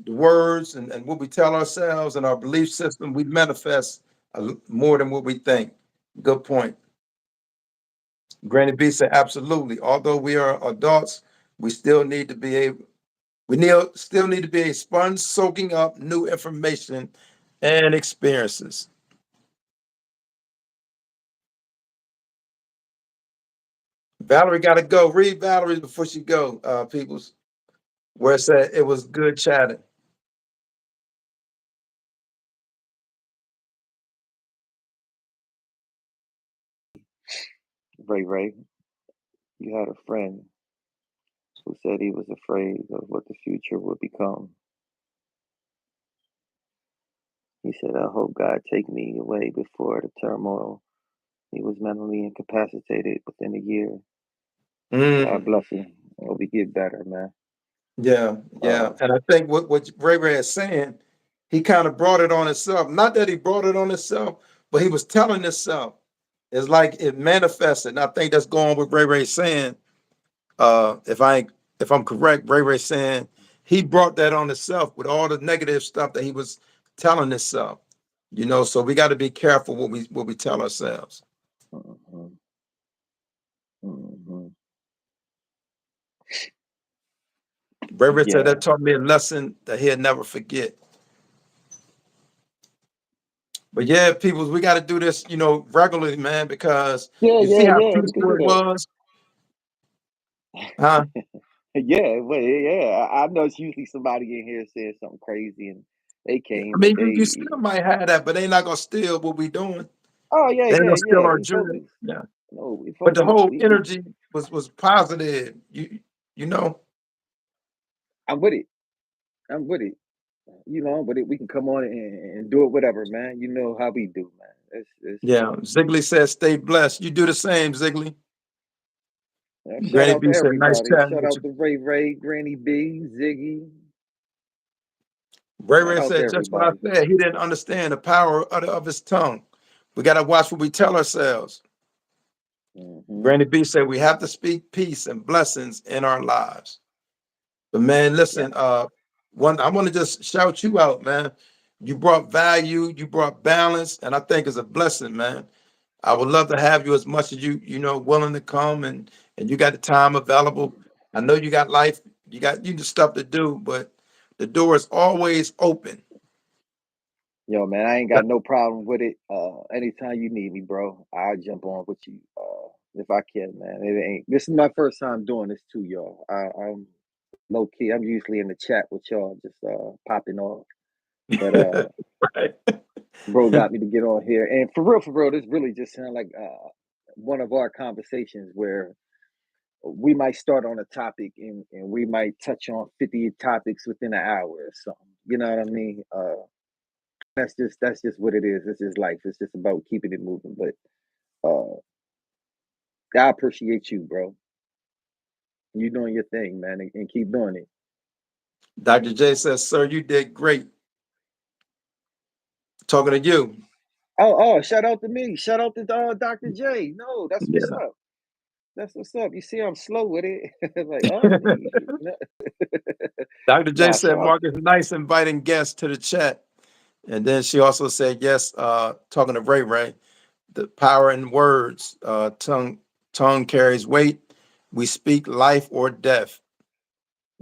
the words and what we tell ourselves and our belief system. We manifest more than what we think. Good point. Granny B said, absolutely. Although we are adults, we still need to be able, still need to be a sponge soaking up new information and experiences. Valerie got to go. Read Valerie before she go, peoples. Where it said it was good chatting. Ray Ray, you had a friend who said he was afraid of what the future would become. He said, "I hope God take me away before the turmoil." He was mentally incapacitated within a year. God Mm, bless him. Hope he get better, man. yeah, yeah. Uh, And I think what Ray Ray is saying, he kind of brought it on himself. Not that he brought it on himself, but he was telling himself. It's like it manifested. And I think that's going with Ray Ray saying, if I'm correct, Ray Ray saying he brought that on himself with all the negative stuff that he was telling himself. So we got to be careful what we tell ourselves. mhm, mhm. Ray Ray said Yeah, that taught me a lesson that he'll never forget. But yeah, people, we got to do this, regularly, man, because yeah, you see yeah, how yeah. We can peaceful do it was, huh? that. Yeah, but yeah, I know it's usually somebody in here saying something crazy, and they I came, but mean, you they. still might have that, but they not gonna steal what we doing. Oh yeah, They ain't yeah, gonna yeah. steal our We joy. focus. Yeah. No, we But the focus. whole We. energy was positive. You know, I'm with it. I'm with it. But we can come on and do it, whatever, man. You know how we do, man. It's yeah. Ziggly says, "Stay blessed." You do the same, Ziggly. shout Granny out to B said, "Nice everybody. chatting Shout with out you." to Ray Ray, Granny B, Ziggy. Ray Shout Ray out to said just what I everybody. said. He didn't understand the power of his tongue. We gotta watch what we tell ourselves. Hmm. Granny B said we have to speak peace and blessings in our lives. But man, Yeah, listen, I want to just shout you out, man. You brought value, you brought balance, and I think it's a blessing, man. I would love to have you as much as willing to come and you got the time available. I know you got life, you got stuff to do, but the door is always open. yo, man, I ain't got no problem with it. Anytime you need me, bro, I'll jump on with you. If I can, man. It ain't. This is my first time doing this too, y'all. I'm low key. I'm usually in the chat with y'all, just popping off. But Right. bro got me to get on here, and for real, this really just sound like one of our conversations where we might start on a topic and we might touch on 50 topics within an hour or something. You know what I mean? That's just what it is. It's just life. It's just about keeping it moving. But I appreciate you, bro. You doing your thing, man, and keep doing it. Dr. J says, sir, you did great. Talking to you. Oh, shout out to me. Shout out to Dr. J. No, that's what's Yeah. up. That's what's up. You see, I'm slow with it. Like, oh, Dr. J nah, said, shout out. Marcus, nice inviting guests to the chat. And then she also said, yes, talking to Ray Ray, the power in words, tongue carries weight. We speak life or death.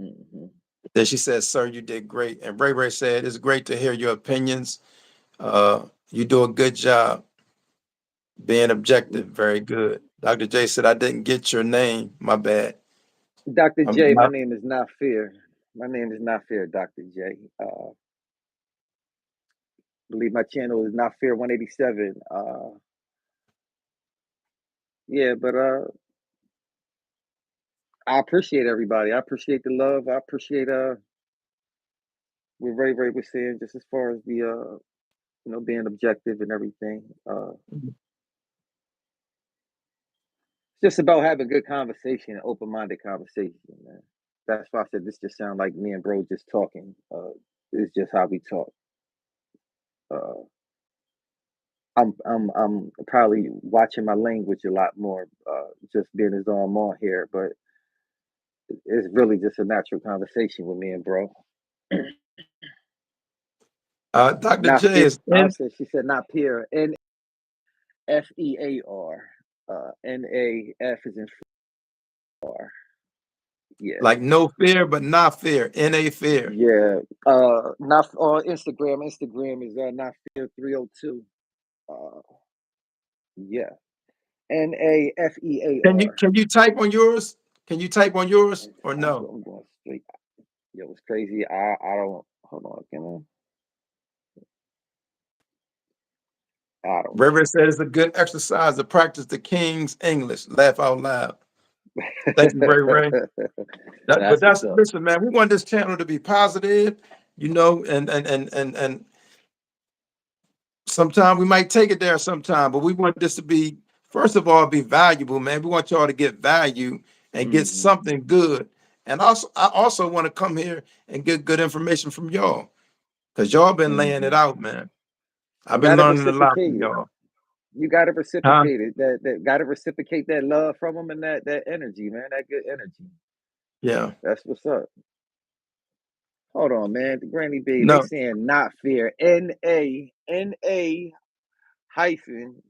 Mhm. Then she said, sir, you did great. And Ray Ray said, it's great to hear your opinions. You do a good job being objective. Very good. Dr. J said, I didn't get your name. My bad. Dr. I'm J, my not, name is NaFear. My name is NaFear, Dr. J. Believe my channel is NaFear 187. Yeah, but I appreciate everybody. I appreciate the love. I appreciate what Ray Ray was saying, just as far as the being objective and everything. It's just about having good conversation, open minded conversation, man. That's why I said this just sounds like me and bro just talking. It's just how we talk. Uh, I'm probably watching my language a lot more, just being as though I'm on here, but it's really just a natural conversation with me and bro. Dr. Not J fear. is I in said she said not peer. NFEAR. NAF is in far. Yeah. like no fear, but not fear. NaFear. Yeah. Not on Instagram. Instagram is not fear 302. Uh yeah. NAFEAR. Can you type on yours? Can you type on yours or no? I'm going straight. Yo, it's crazy. I don't hold on, I don't River said it's a good exercise to practice the King's English. Laugh out loud. Thank you, Ray Ray. But That's what's that's up. listen, man. We want this channel to be positive, and sometimes we might take it there sometime, but we want this to be, first of all, be valuable, man. We want y'all to get value and get Hmm. something good. And also, I also want to come here and get good information from y'all because y'all been laying it Hmm. out, man. I've been Gotta learning a lot from reciprocate it. y'all. You gotta Huh? reciprocate it. That gotta reciprocate that love from them and that energy, man. That good energy. Yeah. That's what's up. Hold on, man. The Granny B, they No, saying not fear. NANA hyphen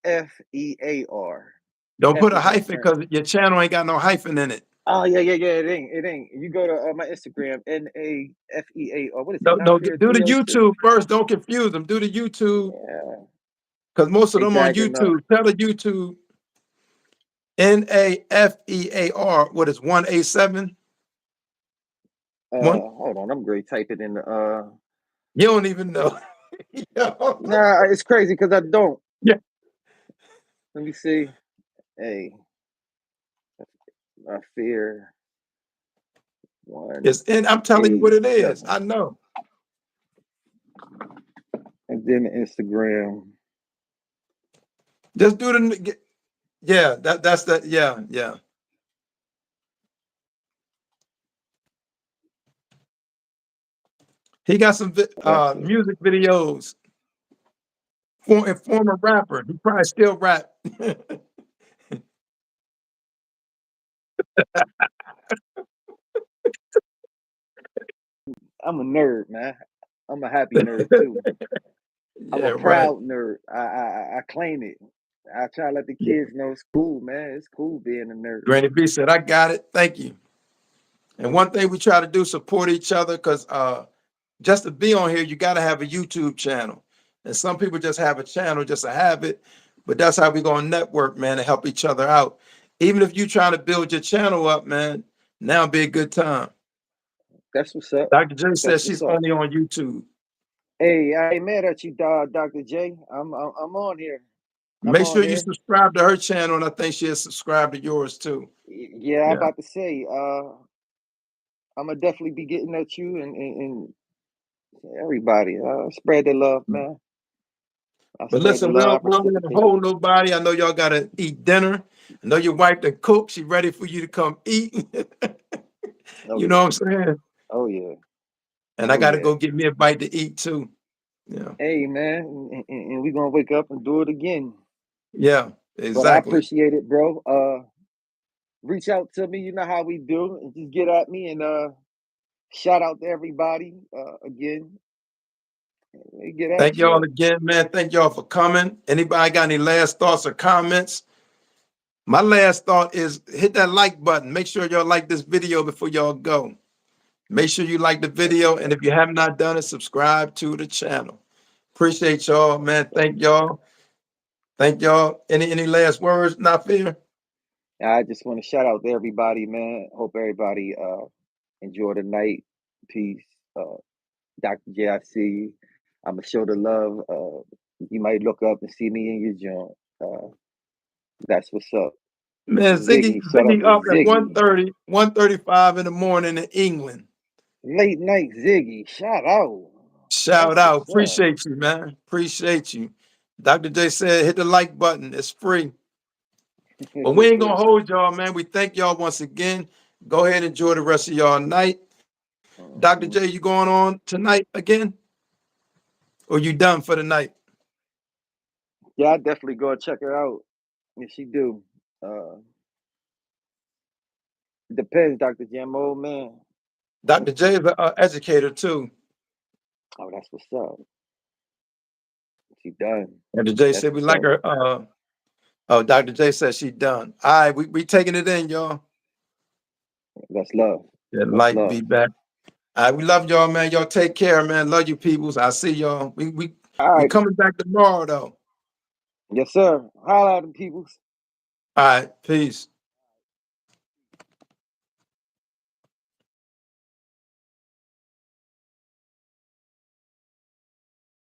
FEAR. don't F put a is in hyphen friend. because your channel ain't got no hyphen in it. Oh yeah. It ain't. It ain't. You go to my Instagram, NAFEAR. What is it? No, Not no, fear do the 302. YouTube first. Don't confuse them. Do the YouTube Yeah. because most of They them on tagging YouTube. Tell the YouTube NaFear. What is 187? One? hold on, I'm great. Type it in the You don't even know. nah, it's crazy because I don't. Yeah, Let me see. Hey, I fear it's in. I'm telling you what it is. 187. I know. And then Instagram. Just do the. Yeah, that's that. Yeah, yeah. He got some That's it. music videos. Former rapper. He probably still rap. I'm a nerd, man. I'm a happy nerd too. I'm a Yeah, right. proud nerd. I claim it. I try to let the Yeah. kids know it's cool, man. It's cool being a nerd. Granny B said, "I got it. Thank you." And one thing we try to do support each other because just to be on here, you got to have a YouTube channel. And some people just have a channel just to have it, but that's how we gonna network, man, and help each other out. Even if you trying to build your channel up, man, now be a good time. That's what's up. Dr. J That's says what's she's up. only on YouTube. Hey, I ain't mad at you, Dr. J. I'm on here. I'm Make on sure you here. subscribe to her channel, and I think she'll subscribe to yours too. Yeah, I'm Yeah. about to say, I'm gonna definitely be getting at you and everybody. Spread the love, man. I But spread the listen, love, we don't want to reciprocate it. hold nobody. I know y'all gotta eat dinner. I know your wife to cook. She ready for you to come eat. Oh You know yeah. what I'm saying? Oh yeah. And I Oh got to yeah. go get me a bite to eat too. Yeah. Hey man, and we gonna wake up and do it again. Yeah, But I exactly. appreciate it, bro. Reach out to me. You know how we do, and just get at me. And shout out to everybody again. Get Thank at y'all you. again, man. Thank y'all for coming. Anybody got any last thoughts or comments? My last thought is hit that like button. Make sure y'all like this video before y'all go. Make sure you like the That's what's video. And up. if you have not done it, subscribe to the channel. Appreciate y'all, That's man. what's up. Thank y'all. Thank y'all. Any last words? Not fear. I just want to shout out to everybody, man. Hope everybody enjoy the night. Peace. Dr. J, I see you. I'ma show the love. You might look up and see me in your joint. That's what's up. Man, Ziggy, shout out Ziggy to up at Ziggy. 1:35 in the morning in England. Late night Ziggy. Shout out. That's Shout out. what's up. Appreciate you, man. Appreciate you. Dr. J said hit the like button. It's free. But we ain't gonna hold y'all, man. We thank y'all once again. Go ahead and enjoy the rest of y'all night. Dr. J, Mhm. you going on tonight again? Or you done for the night? Yeah, I definitely go and check her out if she do. Uh, Depends, Dr. Jim, old man. Dr. J is an educator too. Oh, that's what's up. She done. Dr. J That's said we what's like up. her. Oh, Dr. J said she done. All right, we taking it in, y'all. That's love. That That's light be love. back. All right, we love y'all, man. Y'all take care, man. Love you, peoples. I see y'all. All We right. coming back tomorrow, though. Yes, sir. Holla at them peoples. All right, peace.